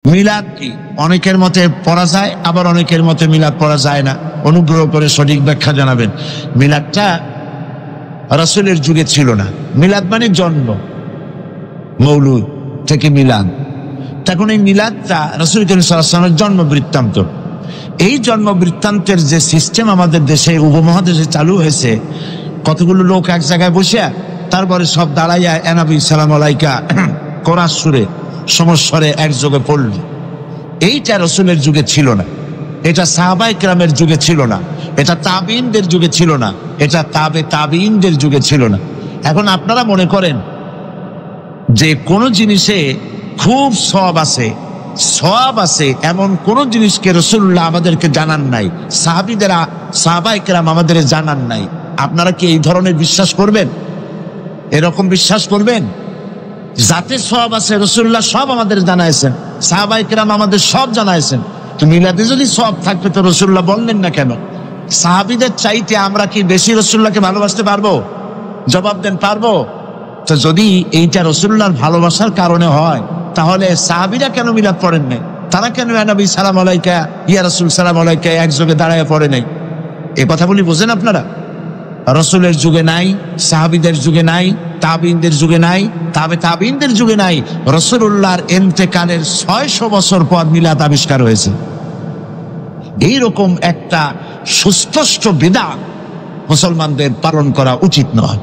মিলাদ কি? অনেকের মতে পড়া যায়, আবার অনেকের মতে মিলাদ পড়া যায় না। অনুগ্রহ করে সঠিক ব্যাখ্যা জানাবেন। মিলাদটা রাসূলের যুগে ছিল না। মিলাদ মানে জন্ম, মৌলুদ থেকে মিলাদ। তখন এই মিলাদটা রাসূল করিম সাল্লাল্লাহু আলাইহি ওয়াসাল্লামের জন্ম বৃত্তান্ত। এই জন্ম বৃত্তান্তের যে সিস্টেম আমাদের দেশে উপমহাদেশে চালু হয়েছে, কতগুলো লোক এক জায়গায় বসে তারপরে সব দাঁড়াইয়া এনাবি সালাম আলাইকা কোরআন সুরে সমস্বরে একযোগে পড়ল। এইটা রাসূলের যুগে ছিল না, এটা সাহাবায়ে কেরামের যুগে ছিল না, এটা তাবিঈনদের যুগে ছিল না, এটা তাবিঈনদের যুগে ছিল না। এখন আপনারা মনে করেন যে কোন জিনিসে খুব সওয়াব আছে এমন কোন জিনিসকে রাসূলুল্লাহ আমাদেরকে জানান নাই, সাহাবায়ে কেরাম আমাদের জানান নাই। আপনারা কি এই ধরনের বিশ্বাস করবেন? এরকম বিশ্বাস করবেন? যাতে সওয়াব আছে রাসূলুল্লাহ সব আমাদের জানাইছেন, সাহাবায়ে কেরাম আমাদের সব জানাইছেন। তো মিলাদে যদি সওয়াব থাকবে তো রাসূলুল্লাহ বললেন না কেন? সাহাবীদের চাইতে আমরা কি বেশি রাসূলুল্লাহকে ভালোবাসতে পারবো? জবাব দেন, পারবো? তো যদি এইটা রাসূলুল্লাহর ভালোবাসার কারণে হয়, তাহলে সাহাবীরা কেন মিলাদ পড়েন নাই? তারা কেন ইয়া নবী সালাম আলাইকা, ইয়া রাসূল সালাম আলাইকা একযোগে দাঁড়ায় পড়ে নাই? এই কথা বলি বোঝেন আপনারা? রাসূলের যুগে নাই, সাহাবীদের যুগে নাই, তাবিঈনদের যুগে নাই, তাবিঈনদের যুগে নাই। রাসূলুল্লাহর ইন্তেকালের 600 বছর পর মিলাদ আবিষ্কার হয়েছে। এইরকম একটা সুস্পষ্ট বিদআত মুসলমানদের পালন করা উচিত নয়।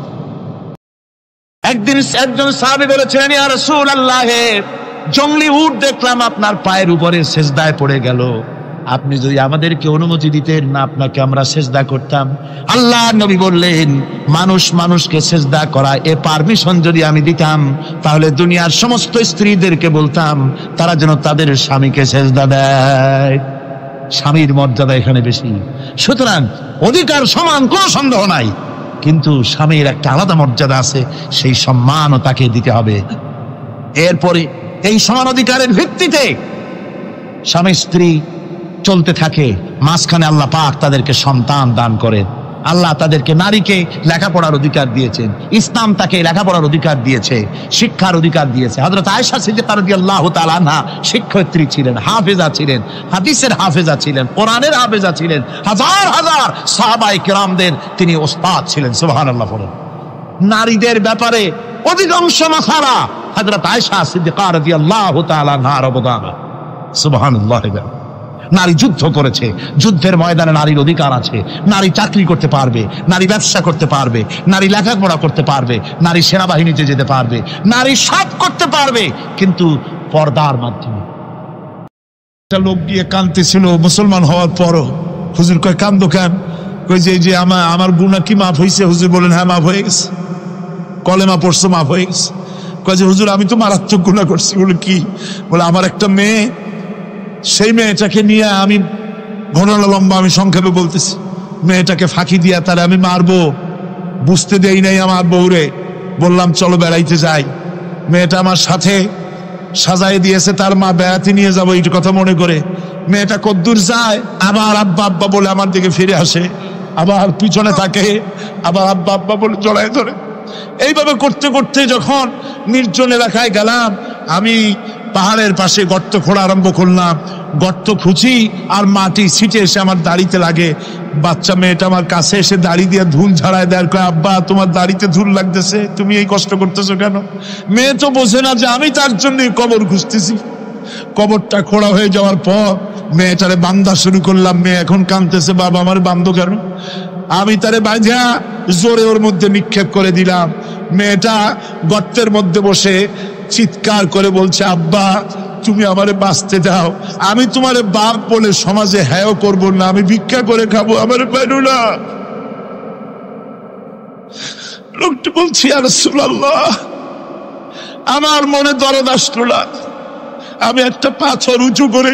একদিন একজন সাহাবী বলেছিলেন, ইয়া রাসূলুল্লাহ, জংলি উট দেখলাম আপনার পায়ের উপরে সেজদায় পড়ে গেল, আপনি যদি আমাদেরকে অনুমতি দিতেন না আপনাকে আমরা সেজদা করতাম। আল্লাহর নবী বললেন, মানুষকে সেজদা করা এ পারমিশন যদি আমি দিতাম, তাহলে দুনিয়ার সমস্ত স্ত্রীদেরকে বলতাম তারা যেন তাদের স্বামীকে সেজদা দেয়। স্বামীর মর্যাদা এখানে বেশি, সুতরাং অধিকার সমান, কোনো সন্দেহ নাই, কিন্তু স্বামীর একটা আলাদা মর্যাদা আছে, সেই সম্মানও তাকে দিতে হবে। এরপরে এই সমান অধিকারের ভিত্তিতে স্বামী স্ত্রী চলতে থাকে, মাঝখানে আল্লাহ পাক তাদেরকে সন্তান দান করেন। আল্লাহ তাদেরকে, নারীকে লেখাপড়ার অধিকার দিয়েছেন, ইসলাম তাকে লেখাপড়ার অধিকার দিয়েছে, শিক্ষার অধিকার দিয়েছে। হযরত আয়েশা সিদ্দিকা রাদিয়াল্লাহু তাআলা আনহা শিক্ষয়িত্রী ছিলেন, হাফেজা ছিলেন, হাদিসের হাফেজা ছিলেন, কোরআনের হাফেজা ছিলেন, হাজার হাজার সাহাবায়ে কেরামদের তিনি ওস্তাদ ছিলেন। সুবহানাল্লাহ বলেন। নারীদের ব্যাপারে অধিকাংশ মাসালা হযরত আয়েশা সিদ্দিকা রাদিয়াল্লাহু তাআলা আনহার অবদান। সুবহানাল্লাহ। নারী যুদ্ধ করেছে, যুদ্ধের ময়দানে নারীর অধিকার আছে। নারী চাকরি করতে পারবে, নারী ব্যবসা করতে পারবে, নারী লেখাপড়া করতে পারবে, নারী সেনাবাহিনীতে যেতে পারবে, নারী সব করতে পারবে, কিন্তু পর্দার মাধ্যমে। একটা লোক গিয়ে কাঁদতেছিল মুসলমান হওয়ার পরও। হুজুর কয়, কান্দো কেন? কই যে আমার গুনাহ কি মাফ হয়েছে? হুজুর বলেন, হ্যাঁ মাফ হয়ে গেছে। কলেমা পড়ছো, মাফ হয়ে গেছে। কয় যে হুজুর আমি তো মারাত্মক গুনাহ করছি। বলে কি? বলে আমার একটা মেয়ে, সেই মেয়েটাকে নিয়ে আমি, ঘটনা লম্বা, আমি সংক্ষেপে বলতেছি, মেয়েটাকে ফাঁকি দিয়া তারা আমি মারবো, বুঝতে দেই নাই আমার বউরে। বললাম চলো বেড়াইতে যাই, মেয়েটা আমার সাথে সাজাই দিয়েছে, তার মা বেড়াতে নিয়ে যাবো এই কথা মনে করে। মেয়েটা কদ্দূর যায়, আবার আব্বা আব্বা বলে আমার দিকে ফিরে আসে, আবার পিছনে থাকে, আবার আব্বা আব্বা বলে জড়ায় ধরে। এইভাবে করতে করতে যখন নির্জন এলাকায় গেলাম, আমি পাহাড়ের পাশে গর্ত খোঁড়া আরম্ভ করলাম। গর্ত খুঁজি আর মাটি ছিটে এসে আমার দাড়িতে লাগে। বাচ্চা মেয়েটা আমার কাছে এসে দাড়ি দিয়ে ধুল ঝাড়ায় দেয়, কয় আব্বা তোমার দাড়িতে ধুল লাগতেছে, তুমি এই কষ্ট করতেছো কেন? মেয়ে তো বোঝে না যে আমি তার জন্য কবর খুঁজতেছি। কবরটা খোঁড়া হয়ে যাওয়ার পর মেয়েটারে বান্ধা শুরু করলাম। মেয়ে এখন কাঁদতেছে, বাবা আমার বান্ধ কেন? আমি তারে বাঁধা জোরে ওর মধ্যে নিক্ষেপ করে দিলাম। মেয়েটা গর্তের মধ্যে বসে চিৎকার করে বলছে, আব্বা তুমি আমারে বাঁচতে দাও, আমি তোমারে বাপ বলে সমাজে হ্যাঁ করব না, আমি ভিক্ষা করে খাবো, আমারে পাইলো না। লোকটি বলছি, ইয়া রাসূলুল্লাহ, আমার মনে দরদ আসলো না। আমি একটা পাথর উঁচু করে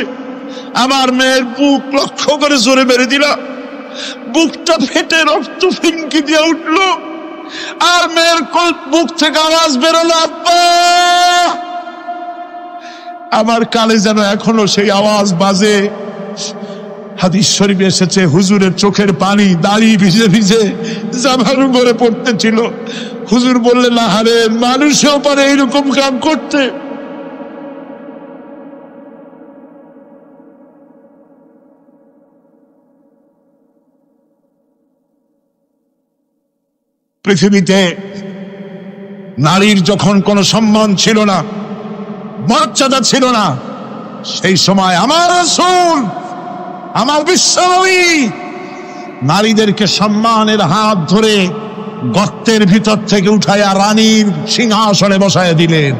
আমার মেয়ের বুক লক্ষ্য করে জোরে মেরে দিলাম। বুকটা ফেটে রক্ত ফিনকি দিয়ে উঠলো, আর মেয়ের বুক থেকে আওয়াজ বেরোলো, আব্বা। আমার কানে যেন এখনো সেই আওয়াজ বাজে। হাদিস শরীফে এসেছে, হুজুরের চোখের পানি দাড়ি ভিজে ভিজে জামার উপরে পড়তেছিল। হুজুর বললেন, আহারে, মানুষেও পারে এইরকম কাম করতে। পৃথিবীতে নারীর যখন কোনো সম্মান ছিল না, মর্যাদা ছিল না, সেই সময় আমার রাসূল, আমার বিশ্বনবী নারীদেরকে সম্মানের হাত ধরে গর্তের ভিতর থেকে উঠাইয়া রানীর সিংহাসনে বসায় দিলেন।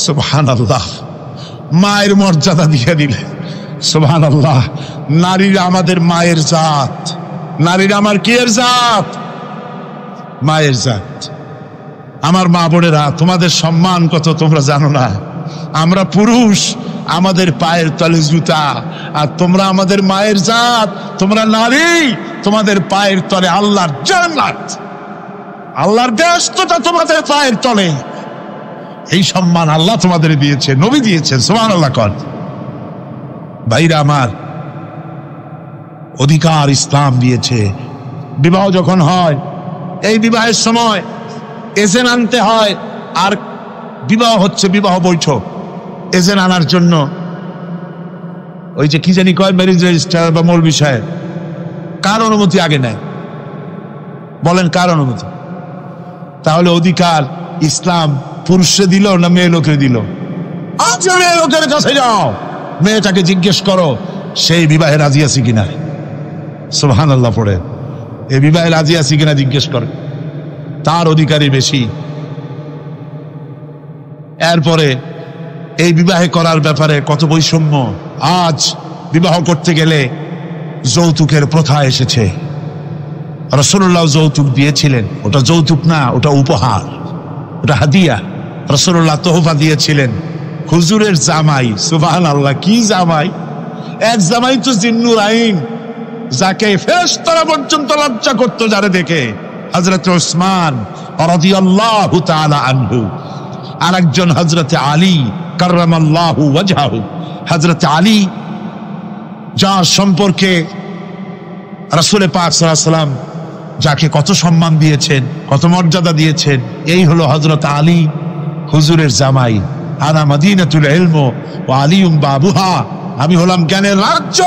সুবহানাল্লাহ, মায়ের মর্যাদা দিয়ে দিলেন। সুবহানাল্লাহ, নারীরা আমাদের মায়ের জাত, নারীরা আমার কিয়ের জাত? মায়ের জাত। আমার মা বোনেরা, তোমাদের সম্মান কত তোমরা জানো না। আমরা পুরুষ, আমাদের পায়ের তলে জুতা, আর তোমরা আমাদের মায়ের জাত, তোমরা নারী, তোমাদের পায়ের তলে আল্লাহর জান্নাত, আল্লাহর ব্যস্ততা তোমাদের পায়ের তলে। এই সম্মান আল্লাহ তোমাদের দিয়েছে, নবী দিয়েছেন। সুবহানাল্লাহ কর। ভাইরা আমার, অধিকার ইসলাম দিয়েছে। বিবাহ যখন হয়, এই বিবাহের সময় এজেন্ট আনতে হয়। আর বিবাহ হচ্ছে বিবাহ বৈঠক, এজেন্ট আনার জন্য ওই যে কি জানি কয়, ম্যারেজ রেজিস্ট্রার বা মৌলবি সাহেব, কার অনুমতি আগে নেয়? বলেন কার অনুমতি? তাহলে অধিকার ইসলাম পুরুষে দিল না মেয়ে লোকে দিল? আজ মেয়ে লোকের কাছে যাও, মেয়েটাকে জিজ্ঞেস করো সেই বিবাহে রাজি আছে কিনা। সুবহানাল্লাহ পড়ে, এই বিবাহে রাজি আছে কিনা জিজ্ঞেস করো, তার অধিকারই বেশি। এরপরে এই বিবাহে করার ব্যাপারে কত বৈষম্য। আজ বিবাহ করতে গেলে যৌতুকের প্রথা এসেছে। রাসূলুল্লাহ যৌতুক দিয়েছিলেন, ওটা যৌতুক না, ওটা উপহার, ওটা হাদিয়া। রাসূলুল্লাহ তোহফা দিয়েছিলেন হুজুরের জামাই। সুবহানাল্লাহ, কি জামাই! এক জামাই তো জিন্নুর আইন, যাকে ফেরেশতারা পর্যন্ত লজ্জা করত যারে দেখে, হযরত উসমান রাদিয়াল্লাহু তাআলা আনহু। আরেকজন হযরত আলী কাররামাল্লাহু ওয়াজহাহু। হযরত আলী, যার সম্পর্কে রাসূল পাক সাল্লাল্লাহু আলাইহি ওয়াসাল্লাম যাকে কত সম্মান দিয়েছেন, কত মর্যাদা দিয়েছেন, এই হলো হযরত আলী হুজুরের জামাই। আনা মদিনাতুল ইলম ওয়া আলিউম বাবুহা, আমি হলাম জ্ঞানের রাজ্য,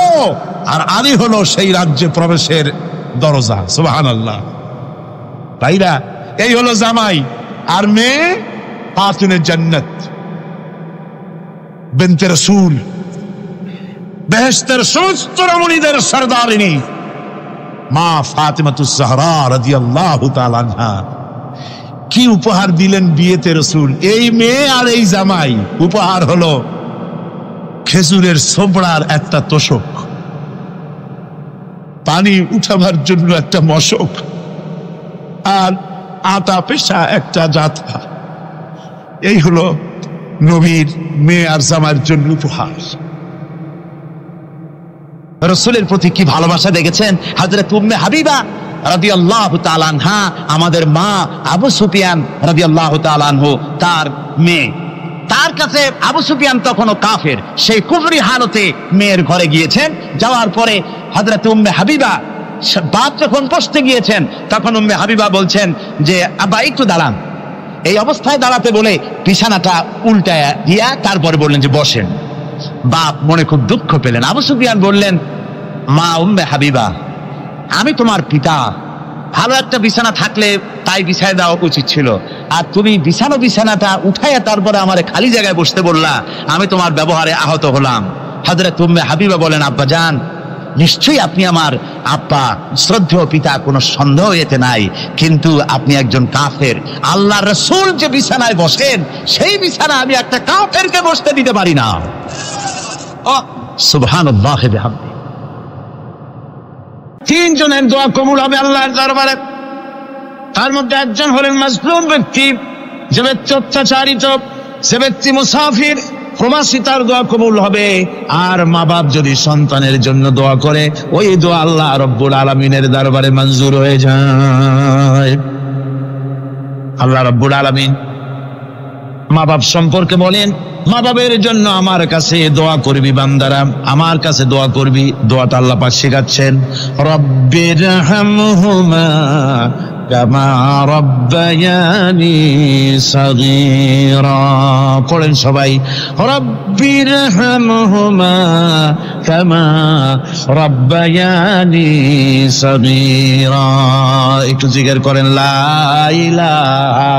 আর আলী হলো সেই রাজ্যে প্রবেশের দরজা। সুবহানাল্লাহ। ভাইরা, এই হলো জামাই। আর মেয়ে খাতুনে জান্নাত, বিনতে রাসূল, বেহেশতের সমস্ত রমণীদের সরদারিনী মা ফাতিমাতুজ জাহরা রাদিয়াল্লাহু তাআলা আনহা। কি উপহার দিলেন বিয়েতে রাসূল! এই মেয়ে আর এই জামাই। উপহার হলো খেজুরের ছোবড়ার একটা তোষক, পানি উঠাবার জন্য একটা মশক, আর আটা পেশা একটা জাতা। এই হলো নবীর মেয়ে আর জামাইয়ের জন্য উপহার। রাসূলের প্রতি কি ভালোবাসা দেখেছেন হযরত উম্মে হাবিবা রাদিয়াল্লাহু তাআলা আনহা, আমাদের মা আবু সুফিয়ান রাদিয়াল্লাহু তাআলা আনহু, তার মেয়ে। তার কাছে আবু সুফিয়ান তখনও কাফের, সেই কুফরি হালতে মেয়ের ঘরে গিয়েছেন। যাওয়ার পরে হযরত উম্মে হাবিবা বাপ যখন বসতে গিয়েছেন, তখন উম্মে হাবিবা বলছেন যে আব্বা একটু দাঁড়ান। এই অবস্থায় দাঁড়াতে বলে বিছানাটা উল্টায়া দিয়া তারপরে বললেন যে বসেন। বাপ মনে খুব দুঃখ পেলেন। আবু সুফিয়ান বললেন, মা উম্মে হাবিবা, আমি তোমার পিতা, ভালো একটা বিছানা থাকলে তাই বিছায় দেওয়া উচিত ছিল, আর তুমি বিছানাটা উঠাইয়া তারপরে আমার খালি জায়গায় বসতে বললা, আমি তোমার ব্যবহারে আহত হলাম। হযরত উম্মে হাবিবা বলেন, আব্বা জান, নিশ্চয়ই আপনি আমার আব্বা, শ্রদ্ধেয় পিতা, কোনো সন্দেহ এতে নাই, কিন্তু আপনি একজন কাফের। আল্লাহর রাসূল যে বিছানায় বসেন, সেই বিছানা আমি একটা কাফেরকে বসতে দিতে পারি না। সুবহানাল্লাহ। তিনজনের দোয়া কবুল হবে আল্লাহর দরবারে। তার মধ্যে একজন হলেন মাজলুম ব্যক্তি, যে ব্যক্তি অত্যাচারিত, যে ব্যক্তি মুসাফির, প্রবাসী, তার দোয়া কবুল হবে। আর মা বাপ যদি সন্তানের জন্য দোয়া করে, ওই দোয়া আল্লাহ রব্বুল আলামিনের দরবারে মঞ্জুর হয়ে যায়। আল্লাহ রব্বুল আলামিন মা বাপ সম্পর্কে বলেন, মা বাবের জন্য আমার কাছে দোয়া করবি বান্দারা, আমার কাছে দোয়া করবি। দোয়াটা আল্লাহ পাক শেখাচ্ছেন, রব্বিরহামহুমা কামা রাব্বায়ানি সাগীরা। পড়েন সবাই, রব্বিরহামহুমা কামা রাব্বায়ানি সগীরা। একটু জিকির করেন লা ইলাহা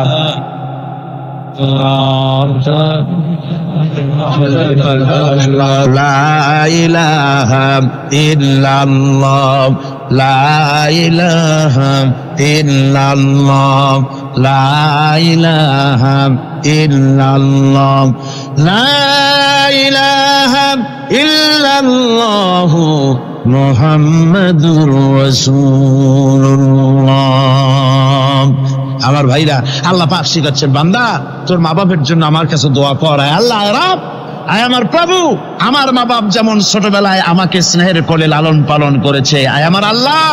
লা ইলাহা ইল্লাল্লাহ লা ইলাহা ইল্লাল্লাহ লা ইলাহা ইল্লাল্লাহ লা ইলাহা ইল্লাল্লাহ মুহাম্মাদুর রাসূলুল্লাহ। আমার ভাইরা, আল্লাহ পাক শিখাচ্ছেন, বান্দা তোর মা বাপের জন্য আমার কাছে দোয়া কর। আল্লাহ রব, আয় আমার প্রভু, আমার মা বাপ যেমন ছোটবেলায় আমাকে স্নেহের কোলে লালন পালন করেছে, আয় আমার আল্লাহ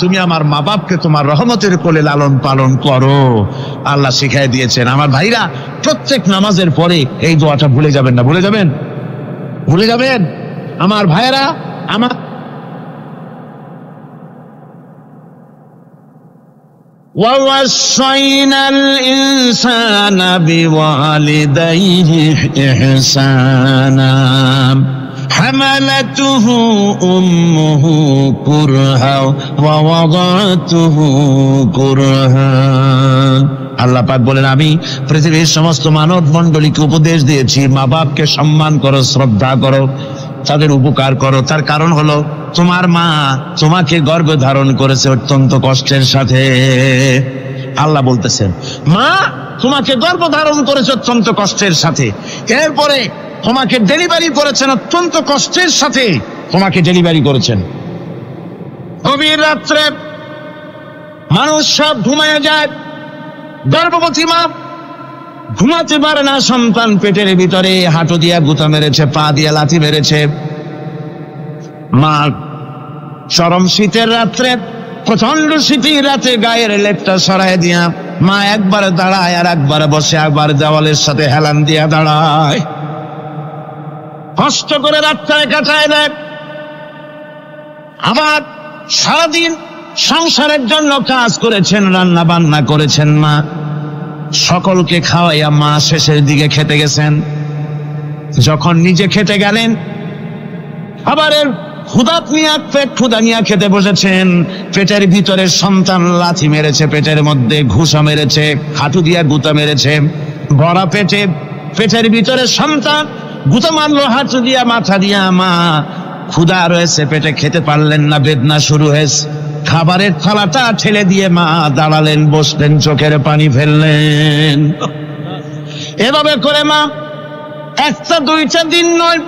তুমি আমার মা বাপকে তোমার রহমতের কোলে লালন পালন করো। আল্লাহ শিখাই দিয়েছেন। আমার ভাইরা, প্রত্যেক নামাজের পরে এই দোয়াটা ভুলে যাবেন না। ভুলে যাবেন? ভুলে যাবেন? আমার ভাইরা, আমার وَوَصَّيْنَا الْإِنسَانَ بِوَالِدَيْهِ إِحْسَانًا حَمَلَتْهُ أُمُّهُ كُرْهًا وَوَضَعَتْهُ كُرْهًا। আল্লাহ পাক বলেন, আমি পৃথিবীর সমস্ত মানব মণ্ডলীকে উপদেশ দিয়েছি, মা বাপকে সম্মান করো, শ্রদ্ধা করো, তাদের উপকার করো। তার কারণ হলো তোমার মা তোমাকে গর্ভে ধারণ করেছে অত্যন্ত কষ্টের সাথে। আল্লাহ বলতেছেন, মা তোমাকে গর্ভ ধারণ করেছে অত্যন্ত কষ্টের সাথে, এরপরে তোমাকে ডেলিভারি করেছেন অত্যন্ত কষ্টের সাথে, তোমাকে ডেলিভারি করেছেন। গভীর রাত্রে মানুষ সব ঘুমায় যায়, গর্ভবতী মা ঘুমাতে পারে না, সন্তান পেটের ভিতরে হাঁটু দিয়া গুঁতা মেরেছে, পা দিয়া লাথি মেরেছে। মা চরম শীতের রাত্রে, প্রচন্ড শীতের রাতে গায়ের লেপটা সরাই দিয়া মা একবার দাঁড়ায় আর একবার বসে, একবার দেওয়ালের সাথে হেলান দিয়া দাঁড়ায়, কষ্ট করে রাতটায় কাটায় দেয়। আবার সারাদিন সংসারের জন্য কাজ করেছেন, রান্না বান্না করেছেন, মা সকলকে খাওয়াইয়া মা শেষের দিকে খেতে গেছেন। যখন নিজে খেতে গেলেন, আবার পেট ক্ষুধা নিয়ে খেতে বসেছেন, পেটের ভিতরে সন্তান লাথি মেরেছে, পেটের মধ্যে ঘুষা মেরেছে, হাঁটু দিয়া গুঁতা মেরেছে, ভরা পেটে, পেটের ভিতরে সন্তান গুঁতা মারলো হাঁটু দিয়া, মাথা দিয়া। মা ক্ষুধা রয়েছে, পেটে খেতে পারলেন না, বেদনা শুরু হয়েছে। খাবারের থালাটা ঠেলে দিয়ে মা দাঁড়ালেন, বসলেন, চোখের পানি ফেললেন। এভাবে করে মা একটা দুইটা দিন নয়,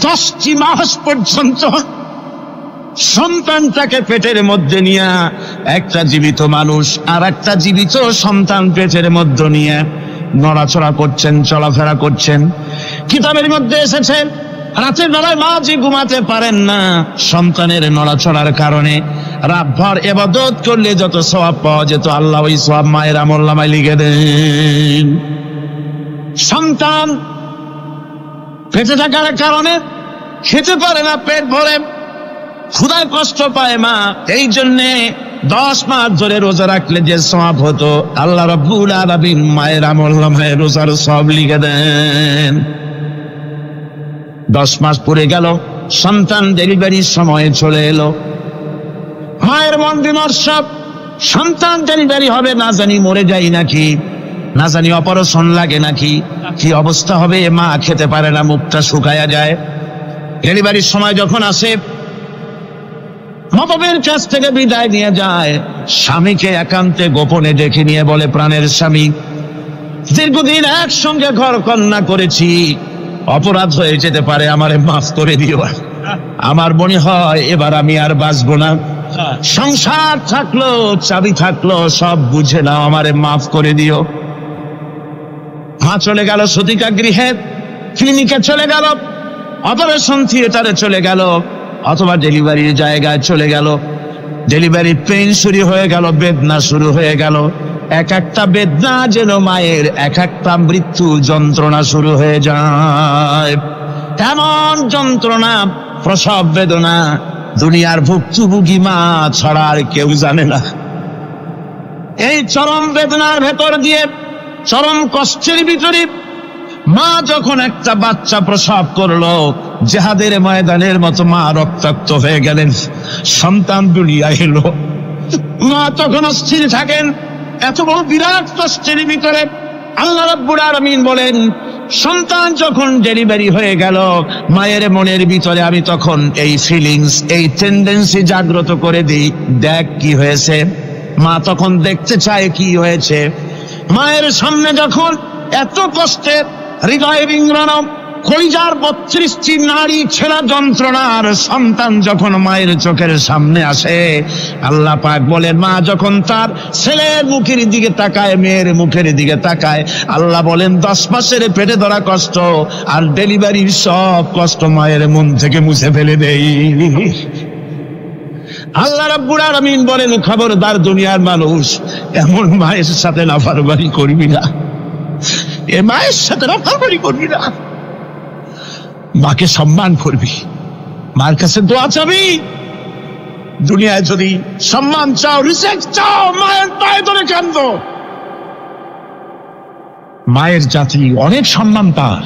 10টি মাস পর্যন্ত সন্তানটাকে পেটের মধ্যে নিয়ে, একটা জীবিত মানুষ আর একটা জীবিত সন্তান পেটের মধ্যে নিয়ে নড়াচড়া করছেন, চলাফেরা করছেন। কিতাবের মধ্যে এসেছে, রাতের বেলায় মা যে ঘুমাতে পারেন না সন্তানের নড়াচড়ার কারণে, রাতভর ইবাদত করলে যত সওয়াব পাওয়া যেত, আল্লাহ ওই সওয়াব মায়ের আমলনামায় লিখে দেন। সন্তান পেটে থাকার কারণে খেতে পারে না, পেট ভরে ক্ষুধায় কষ্ট পায় মা, এই জন্যে 10 মাস ধরে রোজা রাখলে যে সওয়াব হতো, আল্লাহ রাব্বুল আলামিন মায়ের আমলনামায় রোজার সওয়াব লিখে দেন। 10 মাস পরে গেল, সন্তান ডেলিভারির সময় চলে এলো। মায়ের মন বিমর্ষ, সন্তান ডেলিভারি হবে, না জানি মরে যাই নাকি, না জানি অপারেশন লাগে নাকি, কি অবস্থা হবে। মা খেতে পারে না, মুখটা শুকায়া যায়। ডেলিভারির সময় যখন আসে, মা বাবার কাছ থেকে বিদায় নিয়ে যায়, স্বামীকে একান্তে গোপনে ডেকে নিয়ে বলে, প্রাণের স্বামী, দীর্ঘদিন একসঙ্গে ঘর কন্যা করেছি, অপরাধ হয়ে যেতে পারে, আমারে মাফ করে দিও। আমার মনে হয় এবার আমি আর বাঁচবো না। সংসার থাকলো, চাবি থাকলো, সব বুঝে নাও, আমারে মাফ করে দিও। মা চলে গেল সতিকা গৃহে, ক্লিনিকে চলে গেল, অপারেশন থিয়েটারে চলে গেল, অথবা ডেলিভারির জায়গায় চলে গেল। ডেলিভারি পেইন শুরু হয়ে গেল, বেদনা শুরু হয়ে গেল। এক একটা বেদনা যেন মায়ের এক একটা মৃত্যু যন্ত্রণা শুরু হয়ে যায়। এমন যন্ত্রণা, প্রসব বেদনা দুনিয়ার ভুক্তভোগী মা ছাড়া আর কেউ জানে না। এই চরম বেদনার ভেতর দিয়ে, চরম কষ্টের ভিতরে মা যখন একটা বাচ্চা প্রসব করলো, জেহাদের ময়দানের মতো মা রক্তাক্ত হয়ে গেলেন, সন্তান দুনিয়ায় এলো। মা তখন অস্থির থাকেন, এত বড় বিরাট কষ্টের ভিতরে। আল্লাহ রাব্বুল আলামিন বলেন, সন্তান যখন ডেলিভারি হয়ে গেল, মায়ের মনের ভিতরে আমি তখন এই ফিলিংস, এই টেন্ডেন্সি জাগ্রত করে দিই, দেখ কি হয়েছে। মা তখন দেখতে চায় কি হয়েছে। মায়ের সামনে যখন এত কষ্টের, হৃদয় বিংড়ানো, কলিজার 32টি নাড়ি ছেঁড়া যন্ত্রণার সন্তান যখন মায়ের চোখের সামনে আসে, আল্লাহ পাক বলেন, মা যখন তার ছেলের মুখের দিকে তাকায়, মেয়ের মুখের দিকে তাকায়, আল্লাহ বলেন 10 মাসের পেটে ধরা কষ্ট আর ডেলিভারির সব কষ্ট মায়ের মন থেকে মুছে ফেলে দেই। আল্লাহ রাব্বুল আলামিন বলেন, খবরদার দুনিয়ার মানুষ, এমন মায়ের সাথে নাফরমানি করবি না, এ মায়ের সাথে নাফরমানি করবি না। মাকে সম্মান করবি, মার কাছে দোয়া চাবি। দুনিয়ায় যদি সম্মান চাও, রিসপেক্ট চাও, মায়ের পায়ে ধরে কাঁদো। মায়ের জাতি অনেক সম্মান তার।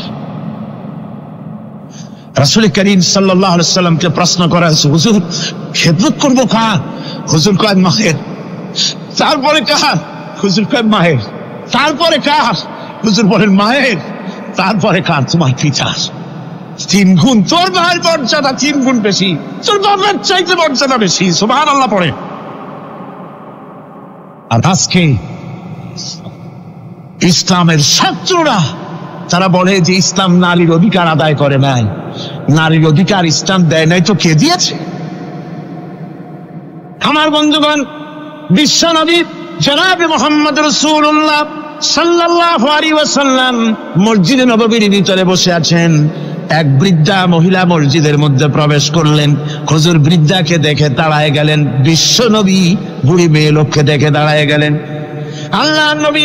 রাসূল করিম সাল্লাল্লাহু আলাইহি সাল্লামকে প্রশ্ন করা হয়েছে, হুজুর খেদমত করবো কার? হুজুর কয় মায়ের। তারপরে কার? হুজুর কয় মায়ের। তারপরে কার? হুজুর বলেন মায়ের। তারপরে কার? তোমার পিতার। 3 গুণ, তোর ভাইয়ের মর্যাদা 3 গুণ বেশি, তোর বাবার চাইতে মর্যাদা বেশি। সুবহানাল্লাহ পড়ে। আর আজকে ইসলামের শত্রুরা তারা বলে যে ইসলাম নারীর অধিকার আদায় করে নাই। নারীর অধিকার ইসলাম দেয় নাই তো কে দিয়েছে? আমার বন্ধুগণ, বিশ্বনবী জনাবে মুহাম্মদ রাসূলুল্লাহ সাল্লাল্লাহু আলাইহি ওয়াসাল্লাম মসজিদে নববীর ভিতরে বসে আছেন। এক বৃদ্ধা মহিলা মসজিদের মধ্যে প্রবেশ করলেন। হুজুর বৃদ্ধাকে দেখে দাঁড়ায় গেলেন, বিশ্বনবী বুড়ি মেয়ে লোককে দেখে দাঁড়ায় গেলেন। আল্লাহর নবী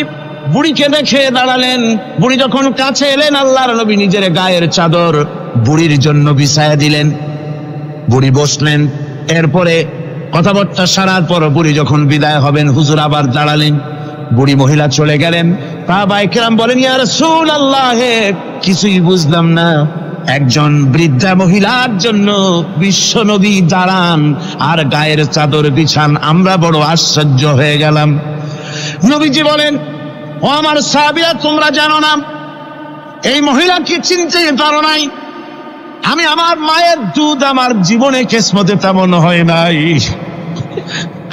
বুড়িকে দেখে দাঁড়ালেন। বুড়ি যখন কাছে এলেন, আল্লাহর নবী নিজের গায়ের চাদর বুড়ির জন্য বিছায়া দিলেন। বুড়ি বসলেন। এরপরে কথাবার্তা সারার পর বুড়ি যখন বিদায় হবেন, হুজুর আবার দাঁড়ালেন। বুড়ি মহিলা চলে গেলেন। সাহাবায়ে কেরাম বলেন, ইয়া রাসূলুল্লাহ, কিছুই বুঝলাম না, একজন বৃদ্ধা মহিলার জন্য বিশ্বনবী দাঁড়ান আর গায়ের চাদর বিছান, আমরা বড় আশ্চর্য হয়ে গেলাম। নবীজি বলেন, ও আমার সাহাবীরা, তোমরা জানো না, এই মহিলাকে চিনতে পারো নাই। আমি আমার মায়ের দুধ আমার জীবনে কিসমতে তেমন হয় নাই।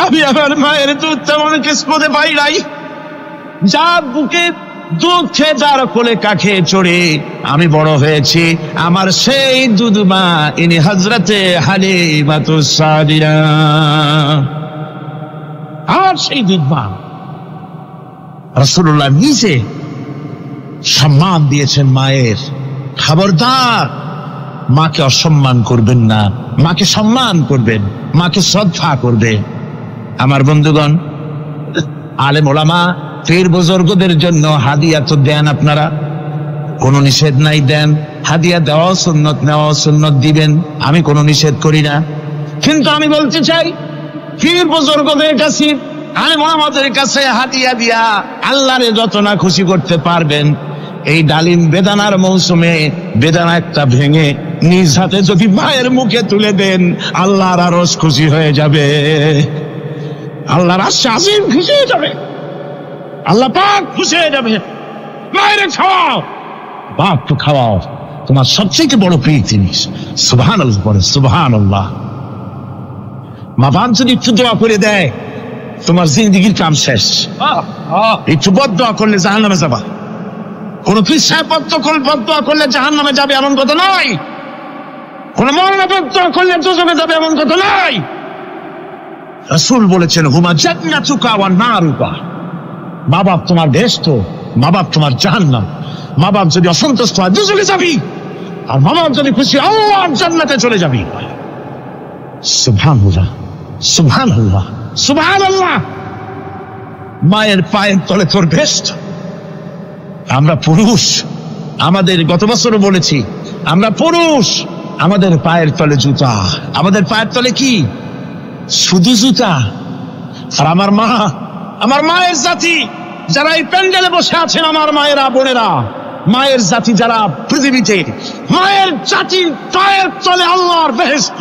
আমি আমার মায়ের দুধ তেমন কিসমতে পাই নাই। যার বুকে দুধ খেয়ে, যার কোলে কাখে চড়ে আমি বড় হয়েছি, আমার সেই দুধ মা, ইনি হযরতে হালিমাতুস সাদিয়া, আমার সেই দুধ মা। রাসূলুল্লাহ নিজে সম্মান দিয়েছেন মায়ের। খবরদার, মাকে অসম্মান করবেন না, মাকে সম্মান করবেন, মাকে শ্রদ্ধা করবেন। আমার বন্ধুগণ, আলেম ওলামা পীর বুজুর্গদের জন্য হাদিয়া তো দেন আপনারা, কোনো নিষেধ নাই, দেন। হাদিয়া দেওয়া সুন্নত, নেওয়া সুন্নত, দিবেন, আমি কোনো নিষেধ করি না। কিন্তু আমি বলতে চাই, পীর বুজুর্গদের কাছে, আলেম ওলামাদের কাছে হাদিয়া দিয়া আল্লাহরে যত না খুশি করতে পারবেন, এই ডালিম বেদানার মৌসুমে বেদানা একটা ভেঙে নিজ হাতে যদি মায়ের মুখে তুলে দেন, আল্লাহর আরশ খুশি হয়ে যাবে, আল্লাহর আরশ আজিম খুশি হয়ে যাবে, আল্লাহ পাক খুশি হয়ে যাবে। মায়ের খাওয়াও, বাপ তো খাওয়াও, তোমার সবচেয়ে বড় প্রিয় জিনিস। সুবহানাল্লাহ বলে, সুবহানাল্লাহ। মা বাপ যদি একটু দোয়া করে দেয়, তোমার জিন্দেগির কাম শেষ। একটু বদদোয়া করলে জাহান্নামে যাবা। কোন পীর সাহেব বদদোয়া করলে জাহান্নামে যাবে এমন কথা নয়। কোন মওলানা বদদোয়া করলে দোজখে যাবে এমন কথা নয়। রাসূল বলেছেন, হুমা জান্নাতুকা ওয়া নারুকা। মা বাপ তোমার বেহেশত, মা বাপ তোমার জাহান্নাম। মা বাপ যদি অসন্তুষ্ট হয়, দোজখে যাবি, আর মা বাপ যদি খুশি, আল্লাহর জান্নাতে চলে যাবি। সুবহানাল্লাহ, সুবহানাল্লাহ, সুবহানাল্লাহ। মায়ের পায়ের তলে তোর বেহেশত। আমরা পুরুষ, আমাদের গত বছরও বলেছি, আমরা পুরুষ, আমাদের পায়ের তলে জুতা। আমাদের পায়ের তলে কি? শুধু জুতা। আর আমার মা, আমার মায়ের জাতি যারা এই প্যান্ডেলে বসে আছেন, আমার মায়েরা, বোনেরা, মায়ের জাতি যারা পৃথিবীতে, মায়ের জাতি পায়ের তলে আল্লাহর বেহেশত।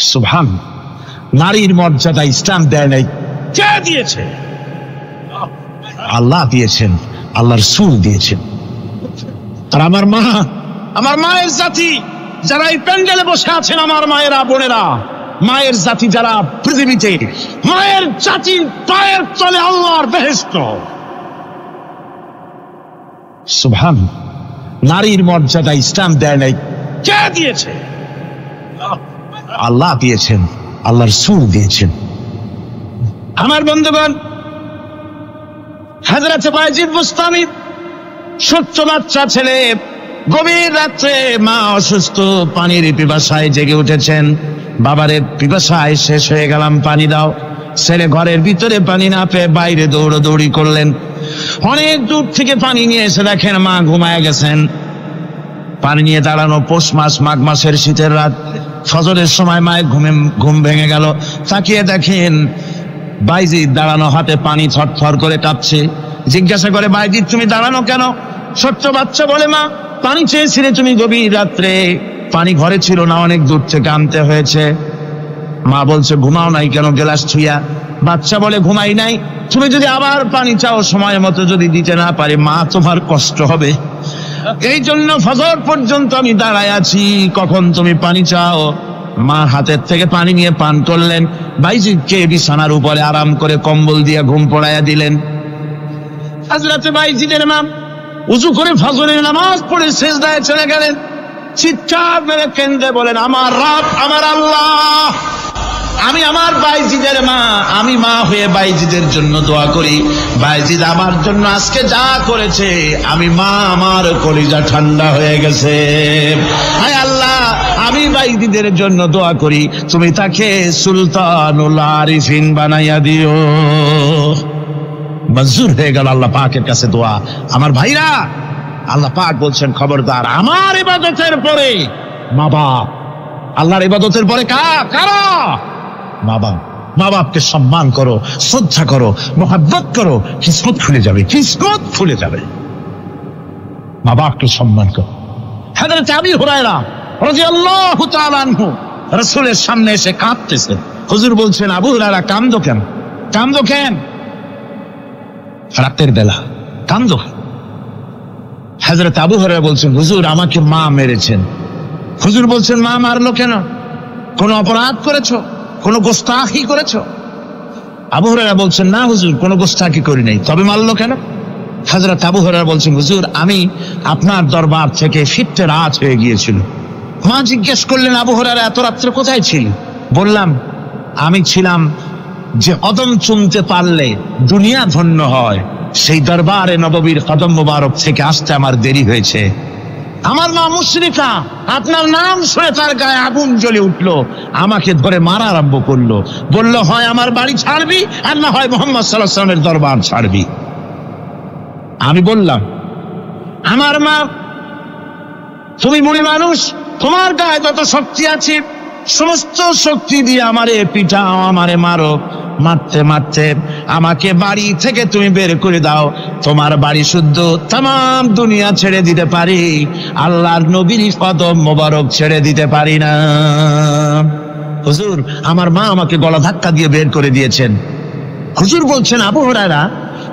সুবহান। নারীর মর্যাদা ইসলাম দেয় নাই, কে দিয়েছে? আল্লাহ দিয়েছেন, আল্লাহর রাসূল দিয়েছেন। আর আমার মা, আমার মায়ের জাতি যারা এই প্যান্ডেলে বসে আছেন, আমার মায়েরা বোনেরা, মায়ের জাতি যারা পৃথিবীতে, মায়ের জাতি পায়ের তলে আল্লাহর বেহেশত। সুবহান। নারীর মর্যাদা ইসলাম দেয় নাই, কে দিয়েছে? আল্লাহ দিয়েছেন, আল্লাহর রাসূল দিয়েছেন। আমার বন্ধুগণ, হযরত বায়জিদ বুস্তামি, ছোট্ট বাচ্চা ছেলে, গভীর রাত্রে মা অসুস্থ, পানির পিপাসায় জেগে উঠেছেন। বাবারে পিপাসায় শেষ হয়ে গেলাম, পানি দাও। ছেলে ঘরের ভিতরে পানি না পেয়ে বাইরে দৌড়াদৌড়ি করলেন। অনেক দূর থেকে পানি নিয়ে এসে দেখেন মা ঘুমায় গেছেন। পানি নিয়ে দাঁড়ানো পৌষ মাস, মাঘ মাসের শীতের রাত, ফজরের সময় মায়ের ঘুম ভেঙে গেল। তাকিয়ে দেখেন বাইজিদ দাঁড়ানো, হাতে পানি থরথর করে কাঁপছে। জিজ্ঞাসা করে, বাইজিদ তুমি দাঁড়ানো কেন? ছোট্ট বাচ্চা বলে, মা পানি চেয়েছিলে তুমি গভীর রাত্রে, পানি ঘরে ছিল না, অনেক দূর থেকে আনতে হয়েছে। মা বলছে, ঘুমাও নাই কেন গ্লাস ছুঁয়া? বাচ্চা বলে, ঘুমাই নাই। তুমি যদি আবার পানি চাও, সময় মতো যদি দিতে না পারি, মা তোমার কষ্ট হবে। এই জন্য ফজর পর্যন্ত আমি দাঁড়ায় আছি, কখন তুমি পানি চাও। মা হাতের থেকে পানি নিয়ে পান করলেন। বাইজিদকে বিছানার উপরে আরাম করে কম্বল দিয়ে ঘুম পড়াইয়া দিলেন। হযরত বাইজিদের মা উযু করে ফজরের নামাজ পড়ে সিজদায় চলে গেলেন। চিৎকার মেরে কেঁদে বলেন, আমার রব, আমার আল্লাহ, আমি আমার বাইজিদের মা, আমি মা হয়ে বাইজিদের জন্য দোয়া করি। বাইজিদ আমার জন্য আজকে যা করেছে, আমি মা, আমার কলিজা ঠান্ডা হয়ে গেছে। হায় আল্লাহ, আমি বাইজিদের জন্য দোয়া করি, তুমি তাকে সুলতানুল আরিফিন বানাইয়া দিও। মঞ্জুর হয়ে গেল আল্লাহ পাকের কাছে দোয়া। আমার ভাইরা, আল্লাহ পাক বলছেন, খবরদার আমার ইবাদতের পরে মা বাপ, আল্লাহর ইবাদতের পরে কারা? মা বাপ। মা বাপকে সম্মান করো, শ্রদ্ধা করো, মোহাব্বত করো, কিসমত খুলে যাবে, কিসমত খুলে যাবে। মা বাপকে সম্মান করো। হযরত আবু হুরায়রা রাদিয়াল্লাহু তাআলা আনহু রাসূলের সামনে এসে কাঁদতেছে। হুজুর বলছেন, আবু হুরায়রা কাঁদো কেন? কাঁদো কেন? রাতের বেলা কাঁদো। হযরত আবু হুরায়রা বলছেন, হুজুর আমাকে মা মেরেছেন। হুজুর বলছেন, মা মারলো কেন? কোন অপরাধ করেছো? কোন গোস্তাখি করেছো? আবু হুরায়রা বলছেন, না হুজুর, কোন গোস্তাখি করি নাই, তবে মারলো কেন? হযরত আবু হুরায়রা বলছেন, হুজুর আমি আপনার দরবার থেকে ফিরতে রাত হয়ে গিয়েছিল। মা জিজ্ঞেস করলেন, আবু হুরায়রা এত রাত্রে কোথায় ছিলি? বললাম, আমি ছিলাম যে কদম চুমতে পারলে দুনিয়া ধন্য হয়, সেই দরবারে নববীর কদম মুবারক থেকে আসতে আমার দেরি হয়েছে। আমার মা মুশরিকা, আপনার নাম শুনে তার গায়ে আগুন জ্বলে উঠলো, আমাকে ধরে মারা আরম্ভ করলো। বলল, হয় আমার বাড়ি ছাড়বি, আর না হয় মুহাম্মদ সাল্লাল্লাহু আলাইহি ওয়াসাল্লামের দরবার ছাড়বি। আমি বললাম, আমার মা, তুমি বুড়ি মানুষ, তোমার গায়ে যত শক্তি আছে সমস্ত শক্তি দিয়ে আমারে পিটাও, আমারে মারো। মারতে মারতে আমাকে বাড়ি থেকে তুমি বের করে দাও। তোমার বাড়ি শুদ্ধ, তাম দুনিয়া ছেড়ে দিতে পারি, আল্লাহর নবীর কদম মোবারক ছেড়ে দিতে পারি না। হুজুর আমার মা আমাকে গলা ধাক্কা দিয়ে বের করে দিয়েছেন। হুজুর বলছেন, আবু হুরায়রা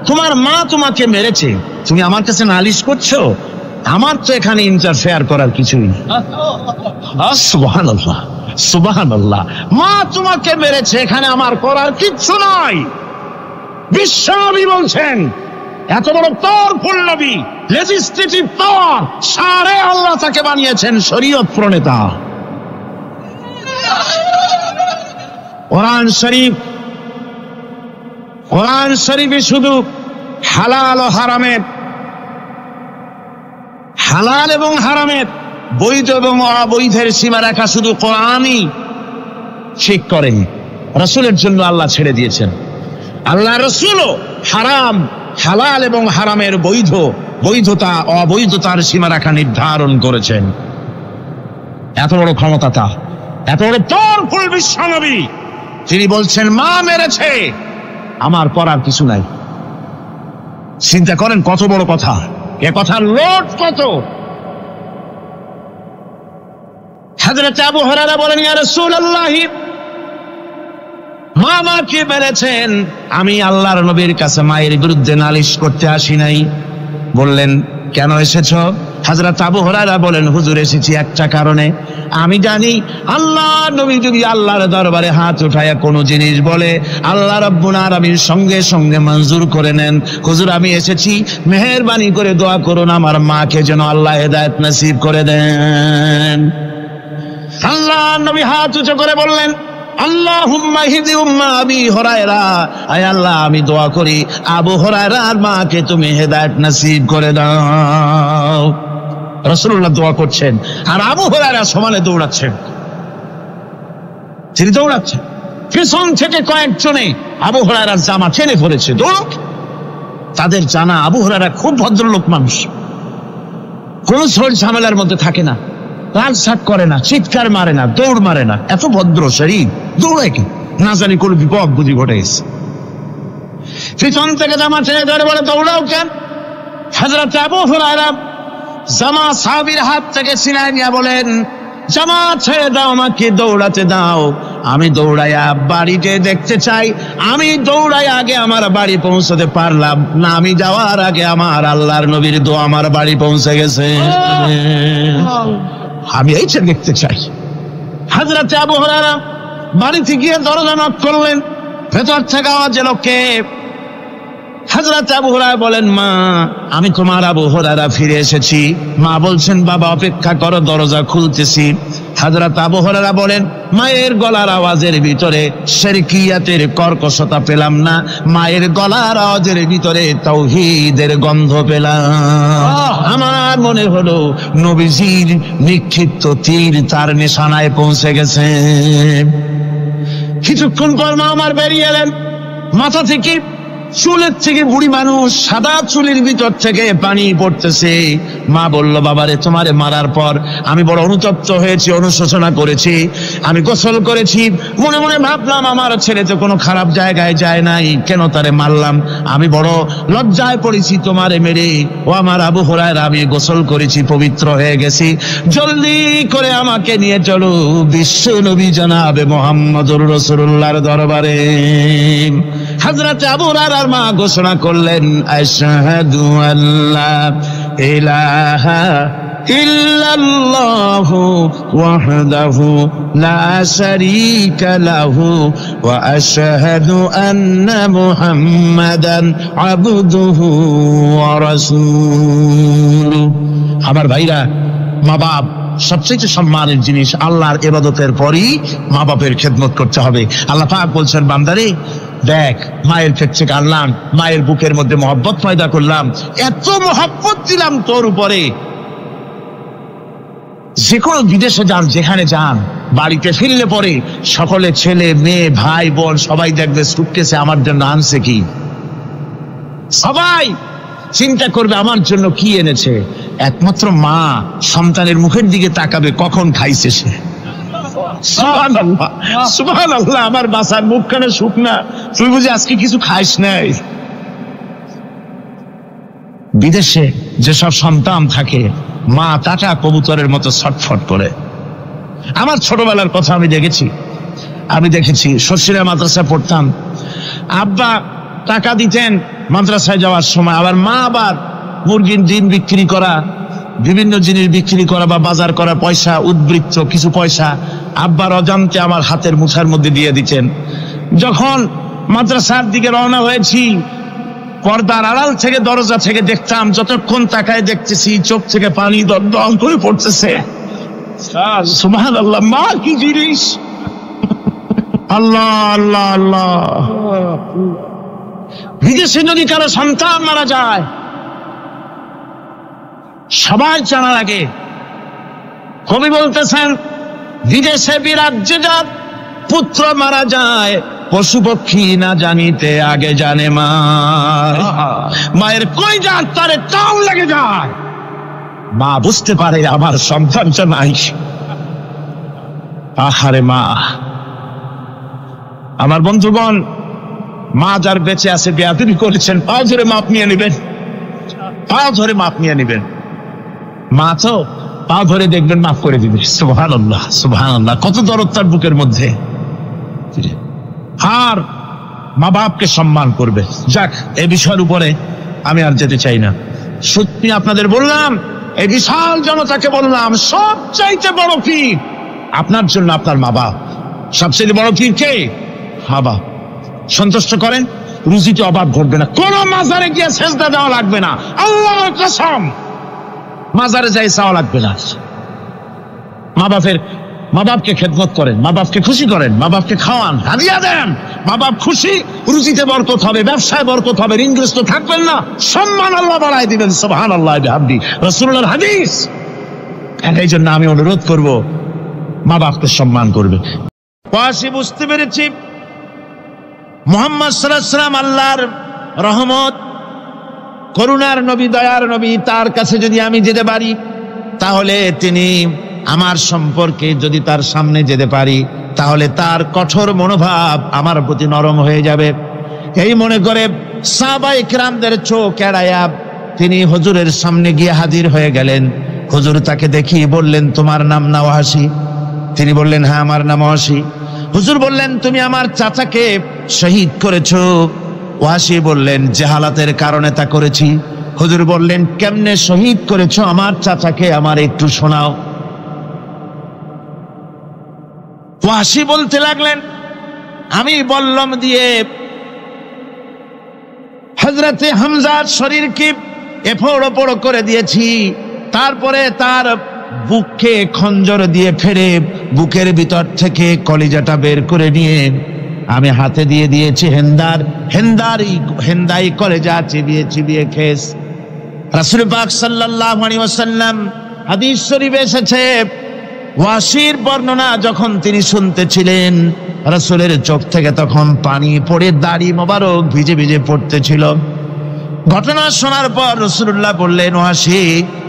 তোমার মা তোমাকে মেরেছে, তুমি আমার কাছে নালিশ করছো? আমার তো এখানে ইন্টারফেয়ার করার কিছুই নেই। সুবহানাল্লাহ, সুবহানাল্লাহ। মা তোমাকে মেরেছে, এখানে আমার করার কিচ্ছু নাই। বিশ্বনবী বলছেন, এত বড় পাওয়ারফুল নবী, লেজিসলেটিভ পাওয়ার, সারে আল্লাহ তাকে বানিয়েছেন শরীয়ত প্রণেতা। কোরআন শরীফ, কোরআন শরীফে শুধু হালাল ও হারামের, হালাল এবং হারামের, বৈধ এবং অবৈধের সীমারেখা শুধু কোরআনই ঠিক করেন, রাসূলের জন্য আল্লাহ ছেড়ে দিয়েছেন। আল্লাহ রাসূলও হারাম, হালাল এবং হারামের বৈধতা অবৈধতার সীমারেখা নির্ধারণ করেছেন। এত বড় ক্ষমতা তা, এত বড় পাওয়ারফুল বিশ্বনবী, তিনি বলছেন, মা মেরেছে, আমার করার কিছু নাই। চিন্তা করেন কত বড় কথা, এ কথার লোড কত। হযরত আবু হুরায়রা বলেন, ইয়া রাসূলুল্লাহ, মা আমাকে মেরেছেন, আমি আল্লাহর নবীর কাছে মায়ের বিরুদ্ধে নালিশ করতে আসি নাই। বললেন, কেন এসেছো? হযরত আবু হুরায়রা বলেন, হুজুর এসেছি একটা কারণে। আমি জানি আল্লাহ নবী যদি আল্লাহর দরবারে হাত উঠায়া কোনো জিনিস বলে, আল্লাহ রাব্বুল আলামিন সঙ্গে সঙ্গে মঞ্জুর করে নেন। হুজুর আমি এসেছি, মেহেরবানি করে দোয়া করুন আমার মাকে যেন আল্লাহ হেদায়েত নসিব করে দেন। আল্লাহ নবী হাত উঁচু করে বললেন, আল্লাহুম্মা হিদি উম্মা আবি হুরায়রা, আয় আল্লাহ আমি দোয়া করি আবু হুরায়রার মাকে তুমি হেদায়েত নসিব করে দাও। রাসূলুল্লাহ দোয়া করছেন আর আবু হুরায়রা সমানে দৌড়াচ্ছেন। তিনি দৌড়াচ্ছেন, পিছন থেকে কয়েকজনে আবু হুরায়রার জামা টেনে ধরেছে, দৌড়। তাদের জানা আবু হুরায়রা খুব ভদ্রলোক মানুষ, কোন ঝড় ঝামেলার মধ্যে থাকে না, লাল শাক করে না, চিৎকার মারে না, দৌড় মারে না, এত ভদ্র শরীর, দৌড়ে কি না জানি কোন বিপদ বুঝি ঘটে গেছে। পিছন থেকে জামা টেনে ধরে বলে, দৌড়াও কেন? হযরত আবু হুরায়রা জামা সাহাবীর হাত থেকে ছিনায় নিয়ে বলেন, জামা ছেড়ে দাও, আমাকে দৌড়াতে দাও। আমি দৌড়াইয়া বাড়িতে দেখতে চাই, আমি দৌড়াই আগে আমার বাড়ি পৌঁছতে পারলাম না, আমি যাওয়ার আগে আমার আল্লাহর নবীর দোয়া আমার বাড়ি পৌঁছে গেছে, আমি এইটা দেখতে চাই। হযরত আবু হুরায়রা বাড়িতে গিয়ে দরজা নক করলেন, ভেতর থেকে আওয়াজ এলো, কে? হযরত আবু হুরায়রা বলেন, মা আমি তোমার আবু হুরায়রা ফিরে এসেছি। মা বলছেন, বাবা অপেক্ষা করো, দরজা খুলতেছি। হযরত আবু হুরায়রা বলেন, মায়ের গলার আওয়াজের ভিতরে শিরকিয়াতের কর্কশতা পেলাম না, মায়ের গলার আওয়াজের ভিতরে তাওহীদের গন্ধ পেলাম। আমার মনে হলো নবীজির নিক্ষিপ্ত তীর তার নিশানায় পৌঁছে গেছে। কিছুক্ষণ পর মা আমার বেরিয়ে এলেন, মাথা থেকে চুলের থেকে বুড়ি মানুষ, সাদা চুলের ভিতর থেকে পানি পড়তেছে। মা বলল, বাবারে তোমারে মারার পর আমি বড় অনুতপ্ত হয়েছি, অনুশোচনা করেছি, আমি গোসল করেছি, মনে মনে ভাবলাম আমার ছেলে তো কোনো খারাপ জায়গায় যায় নাই, কেন তারে মারলাম? আমি বড় লজ্জায় পড়েছি তোমারে মেরে। ও আমার আবু হুরায়রা, আমি গোসল করেছি, পবিত্র হয়ে গেছি, জলদি করে আমাকে নিয়ে চলো বিশ্ব নবী জনাবে মুহাম্মদুর রাসূলুল্লাহর দরবারে। হযরত আবু হুরায়রার মা ঘোষণা করলেন, আশহাদু আল্লা ইলাহা ইল্লাল্লাহু ওয়াহদাহু লা শারীকা লাহু ওয়া আশহাদু আন্না মুহাম্মাদান আবদুহু ওয়া রাসূলুহু। আমার ভাইরা, মা বাপ সবচেয়ে সম্মানের জিনিস। আল্লাহর ইবাদতের পরই মা বাপের খেদমত করতে হবে। আল্লাহ পাক বলছেন, বান্দারে দেখ, মায়ের পেট থেকে আনলাম, মায়ের বুকের মধ্যে মহব্বত পয়দা করলাম, এত মহব্বত দিলাম তোর উপরে, যে কোনো বিদেশে যান, যেখানে যান, বাড়িতে ফিরলে পরে সকলে ছেলে মেয়ে ভাই বোন সবাই দেখবে সুটকেসে আমার জন্য আনছে কি, সবাই চিন্তা করবে আমার জন্য কি এনেছে। একমাত্র মা সন্তানের মুখের দিকে তাকাবে কখন খাইছে সে। সুবহানাল্লাহ, সুবহানাল্লাহ, আমার বাসার মুখখানে শুকনা, তুই বুঝি আজকে কিছু খাইস নাই। বিদেশে যেসব সন্তান থাকে, মা টাটা কবুতরের মতো ছটফট করে। আমার ছোটবেলার কথা আমি দেখেছি, শ্বশুরা মাদ্রাসায় পড়তাম, আব্বা টাকা দিতেন মাদ্রাসায় যাওয়ার সময়, আবার মা আবার মুরগির ডিম বিক্রি করা, বিভিন্ন জিনিস বিক্রি করা বা বাজার করা পয়সা, উদ্বৃত্ত কিছু পয়সা আব্বার অজান্তে আমার হাতের মুঠার মধ্যে দিয়ে দিতেন। যখন মাদ্রাসার দিকে রওনা হয়েছি, পর্দার আড়াল থেকে দরজা থেকে দেখতাম, যতক্ষণ তাকায় দেখতেছি চোখ থেকে পানি দল করে পড়তেছে। সুবহানাল্লাহ, মা কি জিনিস! আল্লাহ আল্লাহ আল্লাহ। বিদেশে যদি কারো সন্তান মারা যায়, সবাই জানার আগে কবি বলতেছেন, বিদেশে বিরাজ্যে যার পুত্র মারা যায়, পশু পক্ষী না জানিতে আগে জানে মা। মায়ের কই যার তারে টান লেগে যায়, মা বুঝতে পারে আমার সন্তানটা নাই। আহারে মা! আমার বন্ধুগণ, মা যার বেঁচে আছে বেয়াদবি করেছেন, পাও ধরে মাপ নিয়ে নেবেন, পাও ধরে মাপ নিয়ে নেবেন। মা তো পা ধরে দেখবেন মাফ করে দিবে। সুবহানাল্লাহ, সুবহানাল্লাহ, কত দরদ তার বুকের মধ্যে। আর মা বাপকে সম্মান করবে। যাক, এই বিষয়ের উপরে আমি আর যেতে চাই না। সত্যি আপনাদের বললাম, এই বিশাল জনতাকে বললাম, সবচাইতে বড় পীর আপনার জন্য আপনার মা বাপ। সবচেয়ে বড় পীর কে? মা বাপ। সন্তুষ্ট করেন, রুজিতে অভাব ঘটবে না, কোন মাজারে গিয়ে সেজদা দেওয়া লাগবে না, আল্লাহর কসম মাজারে যাই চাওয়া লাগবে না। মা বাপকে খেদমত করেন, মা বাপকে খুশি করেন, মা বাপকে খাওয়ান, হাদিয়া দেন, মা বাপ খুশি, রুজিতে বরকত হবে, ব্যবসায় বরকত হবে, ঋণগ্রস্ত থাকবেন না, সম্মান আল্লাহ বাড়ায় দিবেন। সুবহানাল্লাহ বিহামদি, রাসূলুল্লাহর হাদিস। এই জন্য আমি অনুরোধ করব, মা বাপকে সম্মান করবে। ওয়াসি বুঝতে পেরেছি মুহাম্মদ সাল্লাল্লাহু আলাইহি ওয়াসাল্লাম আল্লাহর রহমত, করুণার নবী, দয়ার নবী। তার কাছে যদি আমি যেতে পারি, তাহলে তিনি আমার সম্পর্কে যদি তার সামনে যেতে পারি, তাহলে তার কঠোর মনোভাব আমার প্রতি নরম হয়ে যাবে। এই মনে করে সাহাবায়ে কেরামদের চোখ এড়ায়া তিনি হুজুরের সামনে গিয়ে হাজির হয়ে গেলেন। হুজুর তাকে দেখিয়ে বললেন, তোমার নাম না ওয়াসি? তিনি বললেন, হ্যাঁ, আমার নাম ওয়াসি। হুজুর বললেন, তুমি আমার চাচাকে শহীদ করেছো? ওয়াসি বললেন, জাহালাতের কারণে তা করেছি। হুজুর বললেন, কেমনে শহীদ করেছো আমার চাচাকে, আমার একটু শোনাও। ওয়াসি বলতে লাগলেন, আমি বল্লম দিয়ে হযরতে হামজার শরীরকে এফোড় ওপড় করে দিয়েছি, তারপরে তার বুককে খঞ্জর দিয়ে ফেড়ে বুকের ভিতর থেকে কলিজাটা বের করে নিয়ে আমি হাতে দিয়ে দিয়েছি হেন্দাই কলেজা চিবিয়ে চিবিয়ে খেস। রাসূল পাক সাল্লাল্লাহু আলাইহি ওয়াসাল্লাম হাদিস শরীফে এসেছে, ওয়াসির বর্ণনা যখন তিনি শুনতেছিলেন, রাসূলের চোখ থেকে তখন পানি পড়ে দাড়ি মোবারক ভিজে ভিজে পড়তেছিল। ঘটনা শোনার পর রাসূলুল্লাহ বললেন, ওয়াসি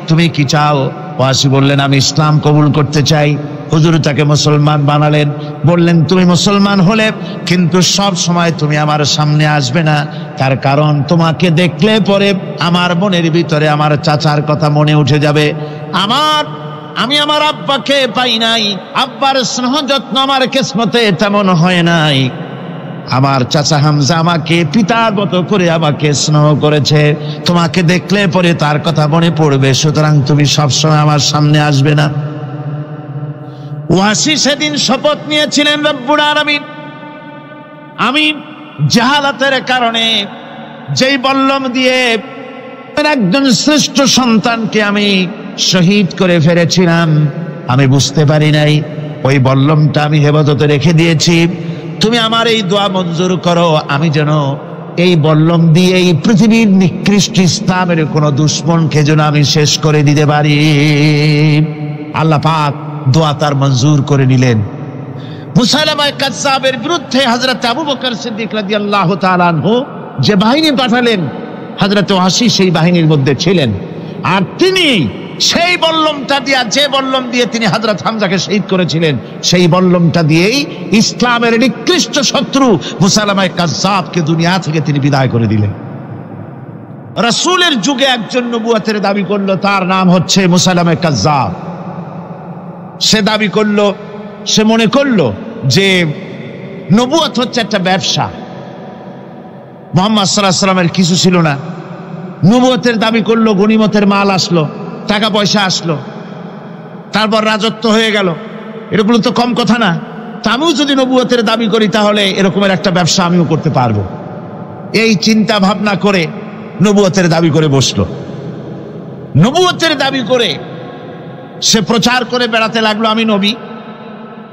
তুমি কি চাও? ওয়াসি বললেন, আমি ইসলাম কবুল করতে চাই। হুজুর তাকে মুসলমান বানালেন। বললেন, তুমি মুসলমান হলে কিন্তু সব সময় তুমি আমার সামনে আসবে না, তার কারণ তোমাকে দেখলে পরে আমার মনের ভিতরে আমার চাচার কথা মনে উঠে যাবে। আমি আমার আব্বাকে পাই নাই, আব্বার স্নেহ যত্ন আমার কিসমতে তেমন হয় নাই। আমার চাচা হামজা আমাকে পিতার মতো করে আমাকে স্নেহ করেছে, তোমাকে দেখলে পরে তার কথা মনে পড়বে, সুতরাং তুমি সবসময় আমার সামনে আসবে না। ওয়াসি সেদিন শপথ নিয়েছিলেন, রব্বুল আলামিন, আমি জাহালাতের কারণে যেই বল্লম দিয়ে একজন শ্রেষ্ঠ সন্তানকে আমি শহীদ করে ফেলেছিলাম, আমি বুঝতে পারি নাই, ওই বল্লমটা আমি হেফাজতে রেখে দিয়েছি। তুমি আমার এই দোয়া মঞ্জুর করো, আমি যেন এই বল্লম দিয়ে এই পৃথিবীর নিকৃষ্ট ইসলামের কোন দুশ্মনকে যেন আমি শেষ করে দিতে পারি। আল্লাহ পাক দোয়া তার মঞ্জুর করে নিলেন। মুসাইলামা কাযযাবের বিরুদ্ধে হযরত আবু বকর সিদ্দিক রাদিয়াল্লাহু তাআলা আনহু যে বাহিনী পাঠালেন, হযরত ওয়াসি সেই বাহিনীর মধ্যে ছিলেন। আর তিনি সেই বল্লমটা দিয়ে, যে বল্লম দিয়ে তিনি হযরত হামজাকে শহীদ করেছিলেন, সেই বল্লমটা দিয়েই ইসলামের নিকৃষ্ট শত্রু মুসাইলামা কাযযাবকে দুনিয়া থেকে তিনি বিদায় করে দিলেন। রাসূলের যুগে একজন নবুয়তের দাবি করলো, তার নাম হচ্ছে মুসাইলামা কাযযাব। সে দাবি করলো, সে মনে করলো যে নবুয়ত হচ্ছে একটা ব্যবসা। মুহাম্মদ সাল্লাল্লাহু আলাইহি ওয়াসাল্লামের কিছু ছিল না, নবুয়তের দাবি করলো, গনিমতের মাল আসলো, টাকা পয়সা আসলো, তারপর রাজত্ব হয়ে গেল, এগুলো তো কম কথা না। তা আমিও যদি নবুয়তের দাবি করি, তাহলে এরকমের একটা ব্যবসা আমিও করতে পারবো। এই চিন্তা ভাবনা করে নবুয়তের দাবি করে বসলো। নবুয়তের দাবি করে সে প্রচার করে বেড়াতে লাগলো, আমি নবী।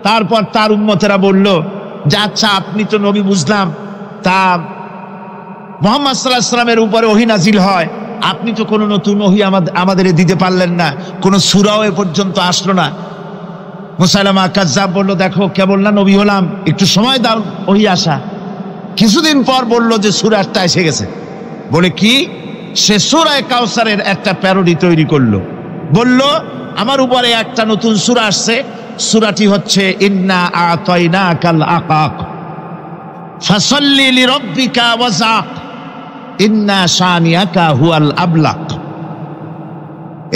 তারপর তার উম্মতেরা বলল যে, আচ্ছা আপনি তো নবী বুঝলাম, তা মুহাম্মদ সাল্লাল্লাহু আলাইহি ওয়াসাল্লামের উপরে ওহী নাজিল হয়, আপনি তো কোনো নতুন ওহী আমাদের দিতে পারলেন না, কোনো সূরাও এ পর্যন্ত আসলো না। মুসাইলামা কাযযাব বলল, দেখো কেবল না নবী হলাম, একটু সময় দাও ওহী আসা। কিছুদিন পর বলল যে সূরা একটা এসে গেছে। বলে কি? সে সূরা কাউসারের একটা প্যারোডি তৈরি করলো। বলল, আমার উপরে একটা নতুন সূরা আসছে, সূরাটি হচ্ছে ইন্না আতাইনাকাল আকাক। ফাসাল্লি লিরাব্বিকা ওয়াজাক ইন্না শানিয়াকা হুয়াল আবলাক।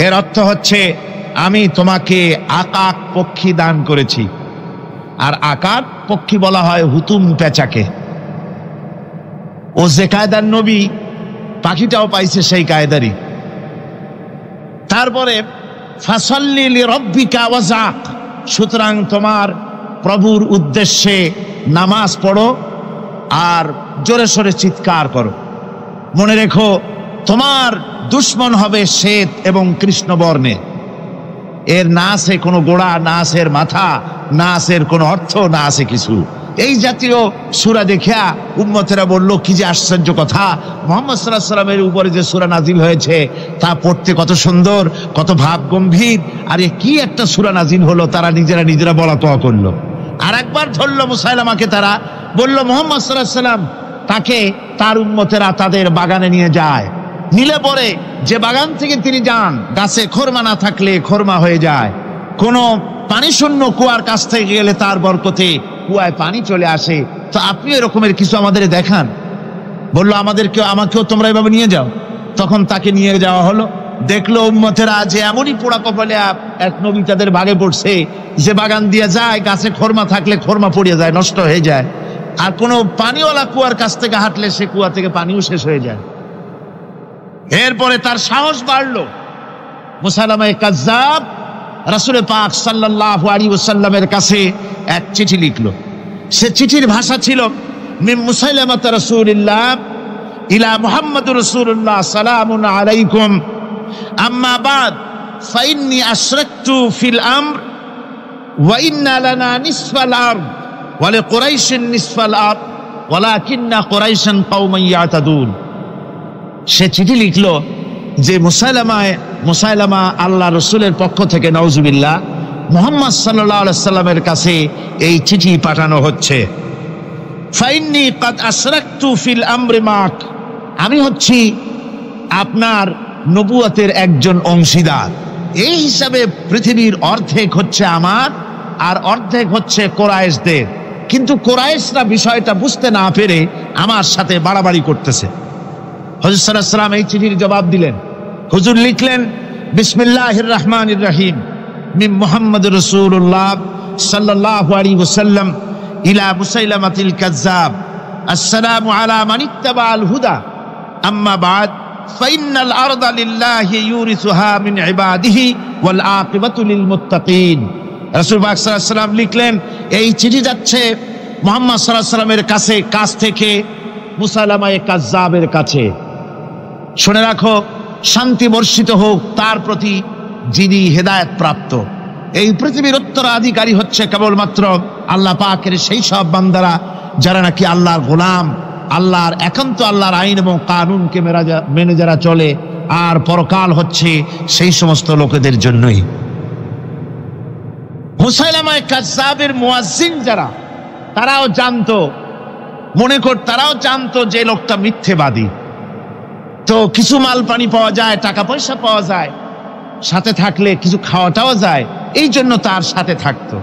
এর অর্থ হচ্ছে আমি তোমাকে আকাক পক্ষী দান করেছি। আর আকাক পক্ষী বলা হয় হুতুম পেঁচাকে। ও যে কায়দার নবী, পাখিটাও পাইছে সেই কায়দারই। তারপরে ফাসাল্লি লিরাব্বিকা ওয়াজাক, সুতরাং তোমার প্রভুর উদ্দেশ্যে নামাজ পড়ো আর জোরে সোরে চিৎকার করো। মনে রেখো, তোমার দুশ্মন হবে শ্বেত এবং কৃষ্ণ বর্ণে। এর না আছে কোনো গোড়া, না আছে এর মাথা, না আছে এর কোনো অর্থ, না আছে কিছু। এই জাতীয় সূরা দেখিয়া উম্মতেরা বলল, কি যে আশ্চর্য কথা, মুহাম্মদ সাল্লাল্লাহু আলাইহি ওয়াসাল্লামের উপরে যে সূরা নাজিল হয়েছে তা পড়তে কত সুন্দর, কত ভাব গম্ভীর। আরে কি একটা সূরা নাজিল হলো, তারা নিজেরা বলা তোয়া করলো। আর একবার ধরলো মুসাইলামাকে, তারা বলল মুহাম্মদ সাল্লাল্লাহু আলাইহি ওয়াসাল্লাম তাকে তার উম্মতেরা তাদের বাগানে নিয়ে যায়। নিলে পরে যে বাগান থেকে তিনি যান, গাছে খরমা না থাকলে খরমা হয়ে যায়। কোনো পানি শূন্য কুয়ার কাছ থেকে গেলে তার বরকতে কুয়ায় পানি চলে আসে। তো আপনি এরকমের কিছু আমাদের দেখান। বললো আমাকেও তোমরা এভাবে নিয়ে যাও। তখন তাকে নিয়ে যাওয়া হলো। দেখলো উম্মতেরা যে এমনই পোড়া কপালে এক নবী তাদের ভাগে পড়ছে, যে বাগান দিয়ে যায়, গাছে খরমা থাকলে খরমা পড়ে যায়, নষ্ট হয়ে যায়। আর কোনো পানিওয়ালা কুয়ার কাছ থেকে হাঁটলে সে কুয়া থেকে পানিও শেষ হয়ে যায়। এরপরে তার সাহস বাড়লো। মুসাইলামা কাজ্জাব রাসূল পাক সাল্লাল্লাহু আলাইহি ওয়াসাল্লামের কাছে এক চিঠি লিখলো। সে চিঠির ভাষা ছিল, মিন মুসাইলামাত রাসূলিল্লাহ ইলা মুহাম্মাদুর রাসূলুল্লাহ সালামুন আলাইকুম আম্মা বাদ ফাইন্নী আশরাকতু ফিল আমর ওয়া ইন্না লানা নিসফাল আরদ ওয়া লিকুরাইশিন নিসফাল আরদ ওয়ালাকিন্না কুরাইশান কওমান ইয়াতাদুন। সে চিঠি লিখলো যে মুসাইলামা আল্লাহ রসুলের পক্ষ থেকে নাউজুবিল্লাহ মুহাম্মদ সাল্লাল্লাহু আলাইহি সাল্লামের কাছে এই চিঠি পাঠানো হচ্ছে। ফাইন্নী কাদ আশরাকতু ফিল আমরি মাক, আমি হচ্ছি আপনার নবুয়তের একজন অংশীদার। এই হিসাবে পৃথিবীর অর্ধেক হচ্ছে আমার আর অর্ধেক হচ্ছে কোরাইশদের। কিন্তু কোরাইশরা বিষয়টা বুঝতে না পেরে আমার সাথে বাড়াবাড়ি করতেছে। হুজুর সাল্লাল্লাহু আলাইহি ওয়াসাল্লাম এই চিঠির জবাব দিলেন। হুজুর লিখলেন, বিসমিল্লাহির রহমানির রহিম মিন মুহাম্মাদুর রাসূলুল্লাহ সাল্লাল্লাহু আলাইহি ওয়াসাল্লাম ইলা মুসাইলামাতিল কাজ্জাব আসসালামু আলা মান ইত্তাবাআল হুদা আম্মা বাদ ফাইন্নাল আরদা লিল্লাহি ইউরিসুহা মিন ইবাদিহি ওয়াল আকিবাতু লিল মুত্তাকিন। রাসূল পাক সাল্লাল্লাহু আলাইহি ওয়াসাল্লাম লিখলেন, এই চিঠি যাচ্ছে মুহাম্মদ সাল্লাল্লাহু আলাইহি ওয়াসাল্লামের কাছ থেকে মুসাইলামা কাজ্জাবের কাছে। শুনে রাখো, শান্তি বর্ষিত হোক তার প্রতি যিনি হেদায়েত প্রাপ্ত। এই পৃথিবীর উত্তরাধিকারী হচ্ছে কেবলমাত্র আল্লাহ পাকের সেই সব বান্দারা যারা নাকি আল্লাহর গোলাম, আল্লাহর একান্ত আল্লাহর আইন এবং কানুনকে মেনে যারা চলে। আর পরকাল হচ্ছে সেই সমস্ত লোকেদের জন্যই। মুসাইলামা কাজ্জাবের মুয়াজ্জিন যারা, তারাও জানতো, তারাও জানতো যে লোকটা মিথ্যেবাদী। তো কিছু মাল পানি পাওয়া যায়, টাকা পয়সা পাওয়া যায়, সাথে থাকলে কিছু খাওয়াটাও যায়, এই জন্য তার সাথে থাকতো।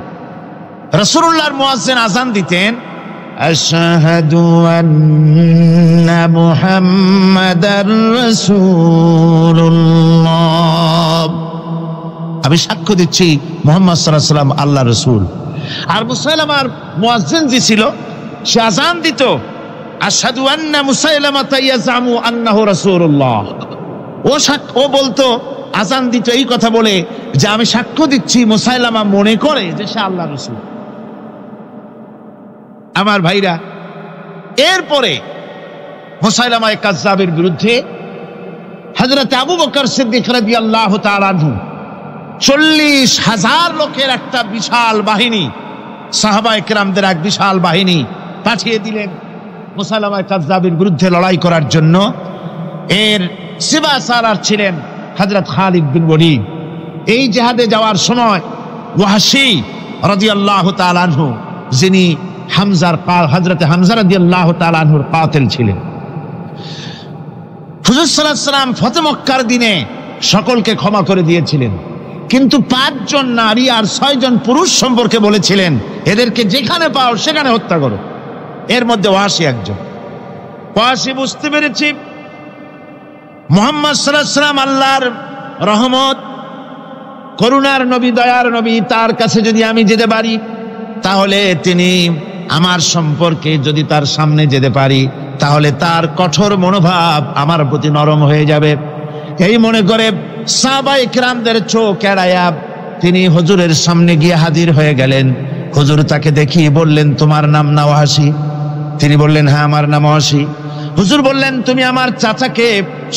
রাসূলুল্লাহর মুয়াজ্জিন আযান দিতেন, আশহাদু আন্না মুহাম্মাদার রাসূলুল্লাহ, আমি সাক্ষ্য দিচ্ছি মুহাম্মদ সাল্লাল্লাহু আলাইহি ওয়াসাল্লাম আল্লাহর রাসূল। আর মুসাইলামার মুয়াজ্জিন যে ছিল, সে আযান দিত, আশহাদু আন্না মুসাইলামাতা ইয়াজামু আন্নাহু রাসূলুল্লাহ। ও বলতো, আযান দিত এই কথা বলে যে আমি সাক্ষ্য দিচ্ছি মুসাইলামা মনে করে যে সে আল্লাহর রাসূল। আমার ভাইরা, এরপরে মুসাইলামা কাজ্জাবের বিরুদ্ধে হযরত আবু বকর সিদ্দিক রাদিয়াল্লাহু তাআলা আনহু 40,000 লোকের একটা বিশাল বাহিনী, সাহাবায়ে কেরামদের এক বিশাল বাহিনী পাঠিয়ে দিলেন মুসাইলামা কাজ্জাবের বিরুদ্ধে লড়াই করার জন্য। এর সিবাসারার ছিলেন হযরত খালিদ বিন ওয়ালিদ। এই জিহাদে যাওয়ার সময় ওয়াহশী রাদিয়াল্লাহু তাআলা আনহু, যিনি হযরত হামজা রাদিয়াল্লাহু তাআলা আনহুর কাতিল ছিলেন। হুজুর সাল্লাল্লাহু আলাইহি ওয়াসাল্লাম ফতহ মক্কার দিনে সকলকে ক্ষমা করে দিয়েছিলেন, কিন্তু 5 জন নারী আর 6 জন পুরুষ সম্পর্কে বলেছিলেন, এদেরকে যেখানে পাও সেখানে হত্যা করো। এর মধ্যে ওয়াসি একজন। ওয়াসি বুঝতে পেরেছি মুহাম্মদ সাল্লাল্লাহু আলাইহি ওয়াসাল্লাম আল্লাহর রহমত, করুণার নবী, দয়ার নবী, তার কাছে যদি আমি যেতে পারি তাহলে তিনি আমার সম্পর্কে, যদি তার সামনে যেতে পারি তাহলে তার কঠোর মনোভাব আমার প্রতি নরম হয়ে যাবে। এই মনে করে সাহাবায়ে কেরামদের চোখ এড়ায়া তিনি হুজুরের সামনে গিয়ে হাজির হয়ে গেলেন। হুজুর তাকে দেখিয়ে বললেন, তোমার নাম না ওয়াসি? তিনি বললেন, হ্যাঁ আমার নাম ওয়াসি। হুজুর বললেন, তুমি আমার চাচাকে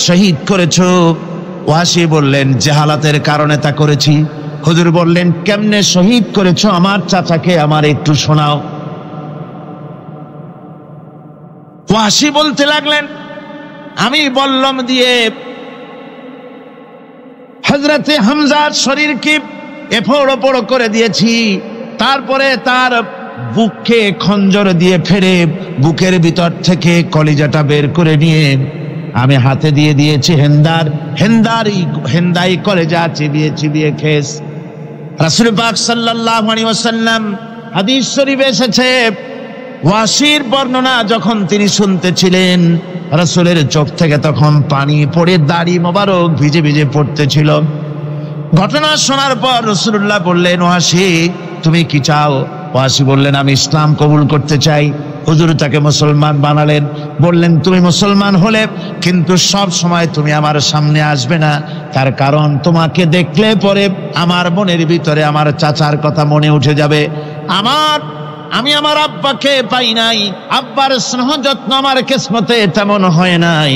শহীদ করেছো? ওয়াসি বললেন, জাহালাতের কারণে তা করেছি। হুজুর বললেন, কেমনে শহীদ করেছো আমার চাচাকে, আমার একটু শোনাও। ওয়াসি বলতে লাগলেন, আমি বল্লম দিয়ে হযরতে হামজার শরীরকে এফোড় ওপড় করে দিয়েছি, তারপরে তার বুককে খঞ্জর দিয়ে ফেরে বুকের ভিতর থেকে কলিজাটা বের করে নিয়ে আমি হাতে দিয়ে দিয়েছি হেন্দাই কলেজা চিবিয়ে চিবিয়ে খেস। রাসূল পাক সাল্লাল্লাহু আলাইহি ওয়াসাল্লাম, হাদিস শরীফে এসেছে, ওয়াসির বর্ণনা যখন তিনি শুনতেছিলেন রাসূলের চোখ থেকে তখন পানি পড়ে দাড়ি মোবারক ভিজে ভিজে পড়তেছিল। ঘটনা শোনার পর রাসূলুল্লাহ বললেন, ওয়াসি তুমি কি চাও? ওয়াসি বললেন, আমি ইসলাম কবুল করতে চাই। হুজুর তাকে মুসলমান বানালেন। বললেন, তুমি মুসলমান হলে কিন্তু সব সময় তুমি আমার সামনে আসবে না, তার কারণ তোমাকে দেখলে পরে আমার মনের ভিতরে আমার চাচার কথা মনে উঠে যাবে। আমি আমার আব্বাকে পাই নাই, আব্বার স্নেহ যত্ন আমার কিসমতে তেমন হয় নাই।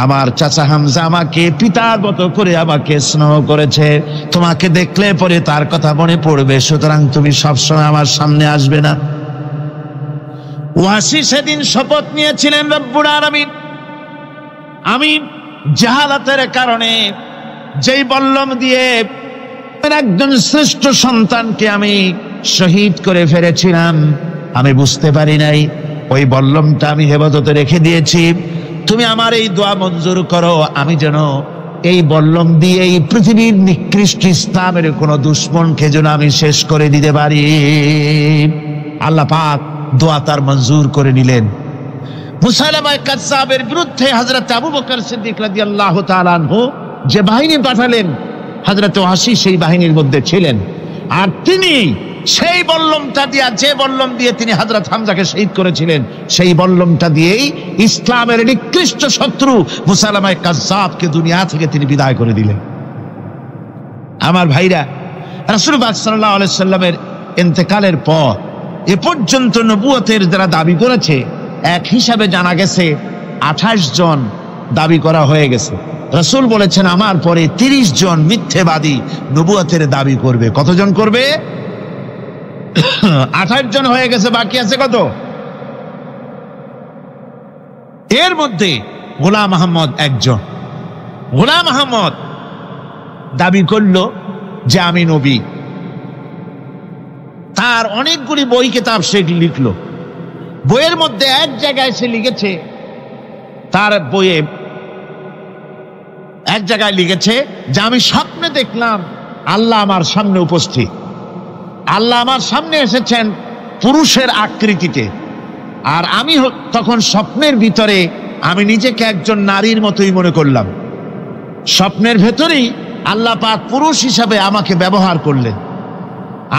আমার চাচা হামজা আমাকে পিতার মতো করে আমাকে স্নেহ করেছে, তোমাকে দেখলে পরে তার কথা মনে পড়বে, সুতরাং তুমি সবসময় আমার সামনে আসবে না। ওয়াসি সেদিন শপথ নিয়েছিলেন, রব্বুল আলামিন, আমি জাহালাতের কারণে যেই বল্লম দিয়ে একজন শ্রেষ্ঠ সন্তানকে আমি শহীদ করে ফেলেছিলাম, আমি বুঝতে পারি নাই, ওই বল্লমটা আমি হেফাজতে রেখে দিয়েছি। তুমি আমার এই দোয়া মঞ্জুর করো, আমি যেন এই বল্লম দিয়ে এই পৃথিবীর নিকৃষ্ট ইসলামের কোন দুশ্মনকে যেন আমি শেষ করে দিতে পারি। আল্লাহ পাক দোয়া তার মঞ্জুর করে নিলেন। মুসাইলামা কাযযাবের বিরুদ্ধে হযরত আবু বকর সিদ্দিক রাদিয়াল্লাহু তাআলা আনহু যে বাহিনী পাঠালেন, হযরত ওয়াসি সেই বাহিনীর মধ্যে ছিলেন। আর তিনি সেই বল্লমটা দিয়া, যে বল্লম দিয়ে তিনি হযরত হামজাকে শহীদ করেছিলেন, সেই বল্লমটা দিয়েই ইসলামের নিকৃষ্ট শত্রু মুসাইলামা কাযযাবকে দুনিয়া থেকে তিনি বিদায় করে দিলেন। আমার ভাইরা, রাসূল পাক সাল্লাল্লাহু আলাইহি সাল্লামের ইন্তেকালের পর এ পর্যন্ত নবুয়তের যারা দাবি করেছে, এক হিসাবে জানা গেছে 28 জন দাবি করা হয়ে গেছে। রাসূল বলেছেন, আমার পরে 30 জন মিথ্যেবাদী নবুয়তের দাবি করবে। কতজন করবে? 28 জন হয়ে গেছে, বাকি আছে কত? এর মধ্যে গোলাম আহমদ একজন। গোলাম আহমদ দাবি করলো যে আমি নবী। তার অনেকগুলি বই কিতাব সে লিখলো। বইয়ের মধ্যে এক জায়গায় সে লিখেছে, তার বইয়ে এক জায়গায় লিখেছে যে আমি স্বপ্নে দেখলাম আল্লাহ আমার সামনে উপস্থিত। আল্লাহ আমার সামনে এসেছেন পুরুষের আকৃতিতে, আর আমি তখন স্বপ্নের ভিতরে আমি নিজেকে একজন নারীর মতোই মনে করলাম। স্বপ্নের ভেতরেই আল্লাহ পাক পুরুষ হিসাবে আমাকে ব্যবহার করলেন।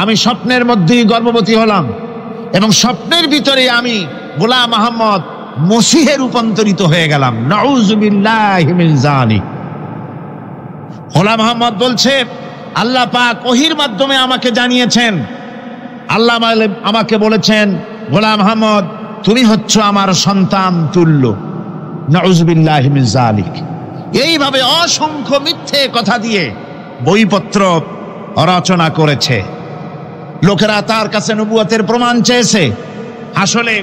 আমি স্বপ্নের মধ্যেই গর্ভবতী হলাম এবং স্বপ্নের ভিতরে আমি গোলাম আহমদ মসিহে রূপান্তরিত হয়ে গেলাম। নাউযুবিল্লাহি মিন যালিক। গোলাম আহমদ বলছে, আল্লাহ পাক ওহীর মাধ্যমে আমাকে জানিয়েছেন, আল্লাহ আমাকে বলেছেন, গোলাম আহমদ তুমি হচ্ছ আমার সন্তান তুল্য। নাউযুবিল্লাহি মিন যালিক। এইভাবে অসংখ্য মিথ্যে কথা দিয়ে বইপত্র রচনা করেছে। লোকেরা তার কাছে নবুয়তের প্রমাণ চেয়েছে। আসলে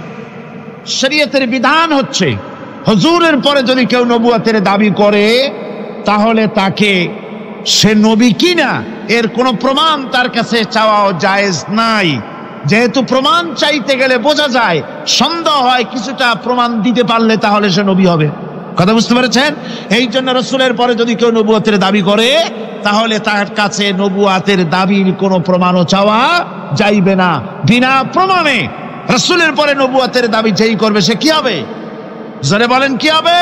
শরীয়তের বিধান হচ্ছে, হুজুরের পরে যদি কেউ নবুয়তের দাবি করে তাহলে তাকে সে নবী কিনা এর কোনো প্রমাণ তার কাছে চাওয়াও জায়েজ নাই। যেহেতু প্রমাণ চাইতে গেলে বোঝা যায়, সন্দেহ হয়, কিছুটা প্রমাণ দিতে পারলে তাহলে সে নবী হবে। কথা বুঝতে পেরেছেন? এই জন্য রাসূলের পরে যদি কেউ নবুয়তের দাবি করে তাহলে তার কাছে নবুয়তের দাবির কোনো প্রমাণও চাওয়া যাইবে না। বিনা প্রমাণে রাসূলের পরে নবুয়তের দাবি যেই করবে সে কি হবে? জোরে বলেন কি হবে?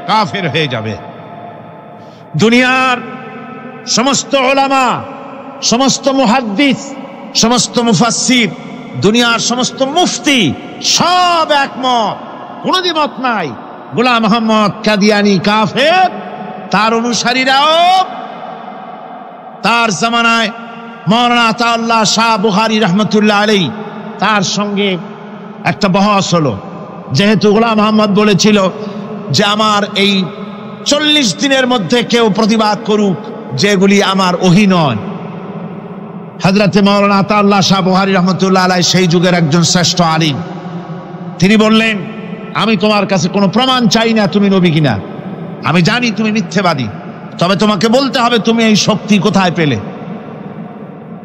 কাফের হয়ে যাবে। দুনিয়ার সমস্ত উলামা, সমস্ত মুহাদ্দিস, সমস্ত মুফাসসির, দুনিয়ার সমস্ত মুফতি সব একমত, কোনো দ্বিমত নাই, গোলাম মোহাম্মদ কাদিয়ানী কাফের। তার অনুসারীরাও তার জামানায় মাওলানা আতাউল্লাহ শাহ বুখারী রাহমাতুল্লাহ আলাইহি তার সঙ্গে একটা বহস হলো। যেহেতু গোলাম মোহাম্মদ বলেছিল যে আমার এই 40 দিনের মধ্যে কেউ প্রতিবাদ করুক যেগুলি আমার ওহী নয়। হযরতে মাওলানা আতাউল্লাহ শাহ বুখারী রাহমাতুল্লাহ আলাইহি সেই যুগের একজন শ্রেষ্ঠ আলিম, তিনি বললেন আমি তোমার কাছে কোনো প্রমাণ চাই না তুমি নবী কিনা, আমি জানি তুমি মিথ্যেবাদী, তবে তোমাকে বলতে হবে তুমি এই শক্তি কোথায় পেলে।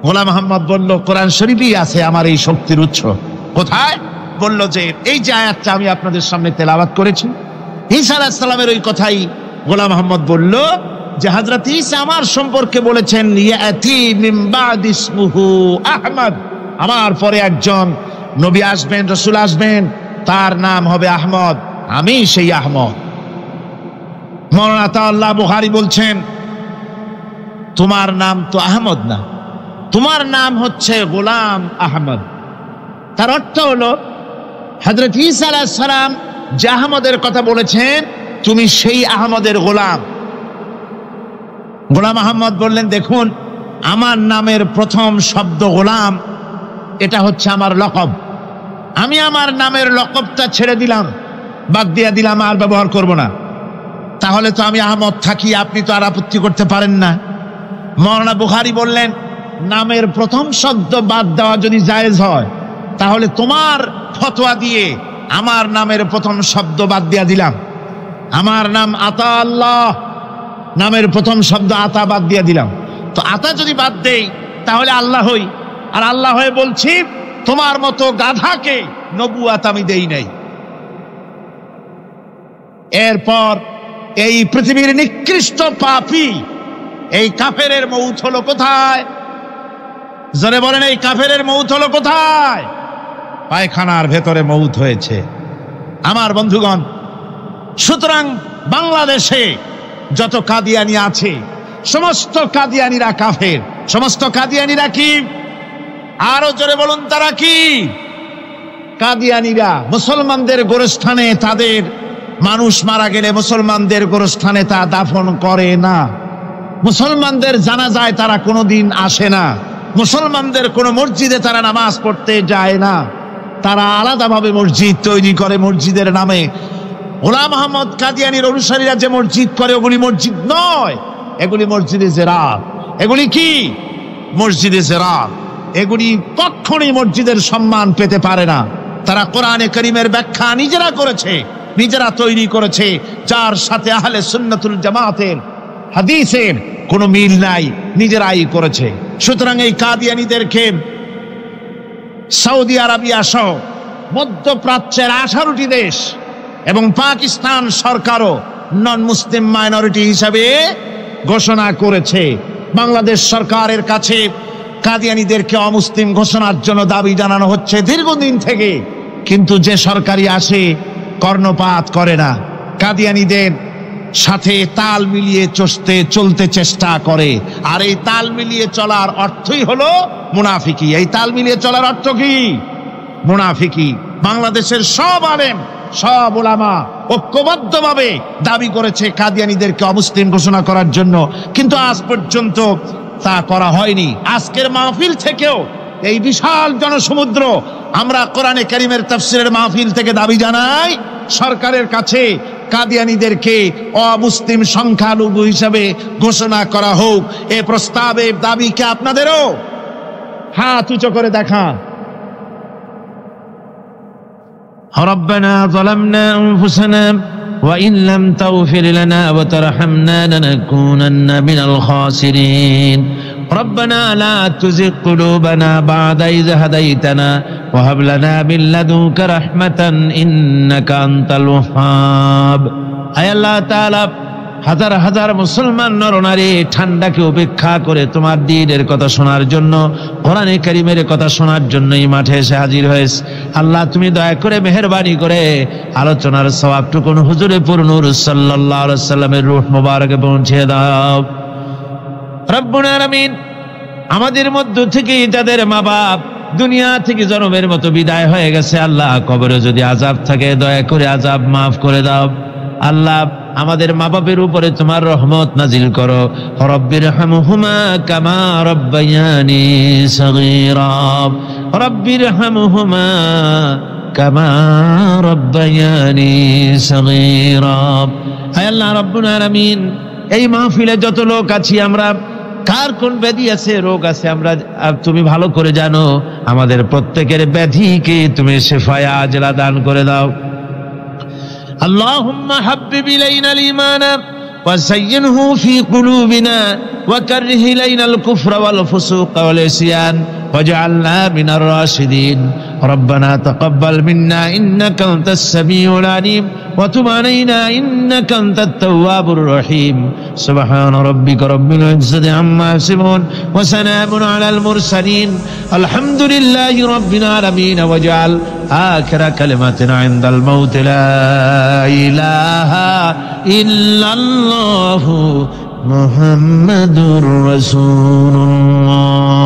গোলাম মোহাম্মদ বলল কোরআন শরীফেই আছে আমার এই শক্তির উৎস। কোথায়? বলল যে এই যে আয়াতটা আমি আপনাদের সামনে তেলাওয়াত করেছি, ঈসা আলাইহিস সালামের ওই কথাই গোলাম মোহাম্মদ বলল যে হযরত ঈসা আমার সম্পর্কে বলেছেন ইয়াতি মিন বাদি ইসমুহু আহমদ, আমার পরে একজন নবী আসবেন, রাসূল আসবেন, তার নাম হবে আহমদ, আমি সেই আহমদ। মাওলানা আতাউল্লাহ বুখারী বলছেন তোমার নাম তো আহমদ না, তোমার নাম হচ্ছে গোলাম আহমদ। তার অর্থ হলো হযরত ঈসা আলাইহিস সালাম যে আহমদের কথা বলেছেন তুমি সেই আহমদের গোলাম। গোলাম আহমদ বললেন দেখুন আমার নামের প্রথম শব্দ গোলাম, এটা হচ্ছে আমার লকব, আমি আমার নামের লকবটা ছেড়ে দিলাম, বাদ দিয়ে দিলাম, আর ব্যবহার করব না, তাহলে তো আমি আহমদ থাকি, আপনি তো আর আপত্তি করতে পারেন না। মাওলানা বুখারী বললেন নামের প্রথম শব্দ বাদ দেওয়া যদি জায়েজ হয় তাহলে তোমার ফতোয়া দিয়ে আমার নামের প্রথম শব্দ বাদ দিয়া দিলাম, আমার নাম আতা আল্লাহ, নামের প্রথম শব্দ আতা বাদ দিয়া দিলাম, তো আতা যদি বাদ দেই তাহলে আল্লাহ হই, আর আল্লাহ হয়ে বলছি তোমার মতো গাধাকে নবুয়াত আমি দেই নাই। এরপর এই পৃথিবীর নিকৃষ্ট পাপী এই কাফেরের মৌত হলো কোথায়? জোরে বলেন এই কাফেরের মৌত হলো কোথায়? পায়খানার ভেতরে মৌত হয়েছে। আমার বন্ধুগণ, সুতরাং বাংলাদেশে যত কাদিয়ানি আছে সমস্ত কাদিয়ানিরা কাফের। সমস্ত কাদিয়ানিরা কি? আরো জোরে বলুন তারা কি? কাদিয়ানিরা মুসলমানদের গোরস্থানে তাদের মানুষ মারা গেলে মুসলমানদের গোরস্থানে তা দাফন করে না, মুসলমানদের জানাজায় তারা কোনোদিন আসে না, মুসলমানদের কোনো মসজিদে তারা নামাজ পড়তে যায় না, তারা আলাদাভাবে মসজিদ তৈরি করে মসজিদের নামে। গোলাম মোহাম্মদ কাদিয়ানীর অনুসারীরা যে মসজিদ করে ওগুলি মসজিদ নয়, এগুলি মসজিদে জেরাত। এগুলি কি? মসজিদে জেরাত। এগুলি কখনোই মসজিদের সম্মান পেতে পারে না। তারা কোরআনে কারীমের ব্যাখ্যা নিজেরা করেছে, নিজেরা তৈরি করেছে, যার সাথে আহলে সুন্নাতুল জামাতের হাদিসের কোনো মিল নাই, নিজেরাই করেছে। সুতরাং এই কাদিয়ানীদেরকে সৌদি আরবিয়া সহ মধ্যপ্রাচ্যের 18টি দেশ এবং পাকিস্তান সরকারও নন মুসলিম মাইনরিটি হিসাবে ঘোষণা করেছে। বাংলাদেশ সরকারের কাছে কাদিয়ানীদেরকে অমুসলিম ঘোষণার জন্য দাবি জানানো হচ্ছে দীর্ঘদিন থেকে, কিন্তু যে সরকারি আসে কর্ণপাত করে না, কাদিয়ানীদের সাথে তাল মিলিয়ে চলতে চেষ্টা করে। আর এই তাল মিলিয়ে চলার অর্থই হলো মুনাফিকি। এই তাল মিলিয়ে চলার অর্থ কি? মুনাফিকি। বাংলাদেশের সব আলেম, সব উলামা ঐক্যবদ্ধভাবে দাবি করেছে কাদিয়ানীদেরকে অমুসলিম ঘোষণা করার জন্য, কিন্তু আজ পর্যন্ত তা করা হয়নি। আজকের মাহফিল থেকেও এই বিশাল জনসমুদ্র, আমরা কোরআনে কারীমের তাফসীরের মাহফিল থেকে দাবি জানাই সরকারের কাছে কাদিয়ানীদেরকে অমুসলিম সংখ্যালঘু হিসাবে ঘোষণা করা হোক। এ প্রস্তাবে দাবি কি আপনাদেরও? হাত উঁচু করে দেখান। ربنا ظلمنا أنفسنا وإن لم تغفر لنا وترحمنا لنكونن من الخاسرين ربنا لا تزغ قلوبنا بعد إذ هديتنا وهب لنا من لدنك رحمة إنك أنت الوهاب। আয় আল্লাহ তাআলা, হাজার হাজার মুসলমান নরনারী ঠান্ডাকে উপেক্ষা করে তোমার দ্বীনের কথা শোনার জন্য, কোরআনে কারীমের কথা শোনার জন্য এই মাঠে এসে হাজির হয়েছে। আল্লাহ তুমি দয়া করে মেহেরবানি করে আলোচনার সওয়াবটুকুন হুজুরে পুরনূর সাল্লাল্লাহু আলাইহি ওয়াসাল্লামের রূহ মোবারকে পৌঁছে দাও। রব্বুল আলামিন, আমাদের মধ্য থেকে যাদের মা বাপ দুনিয়া থেকে জনমের মতো বিদায় হয়ে গেছে, আল্লাহ কবরে যদি আযাব থাকে দয়া করে আযাব মাফ করে দাও। আল্লাহ আমাদের মা বাপের উপরে তোমার রহমত নাজিল করো। রব্বিরহামহুমা কামা রব্বায়ানি সগীরা, রব্বিরহামহুমা কামা রব্বায়ানি সগীরা। হে আল্লাহ রব্বুল আলামিন, এই মাহফিলে যত লোক আছি আমরা, কার কোন ব্যাধি আছে, রোগ আছে, আমরা তুমি ভালো করে জানো। আমাদের প্রত্যেকের ব্যাধিকে তুমি শিফায়ে আজলা দান করে দাও। اللهم حبب إلينا الإيمان وزينه في قلوبنا وكره إلينا الكفر والفسوق والعصيان واجعلنا من الراشدين. ربنا تقبل منا إنك أنت السميع العليم وتب علينا إنك أنت التواب الرحيم. سبحان ربك رب العزة عما يصفون وسلام على المرسلين الحمد لله رب العالمين. واجعل آخر كلمتنا عند الموت لا إله إلا الله محمد رسول الله.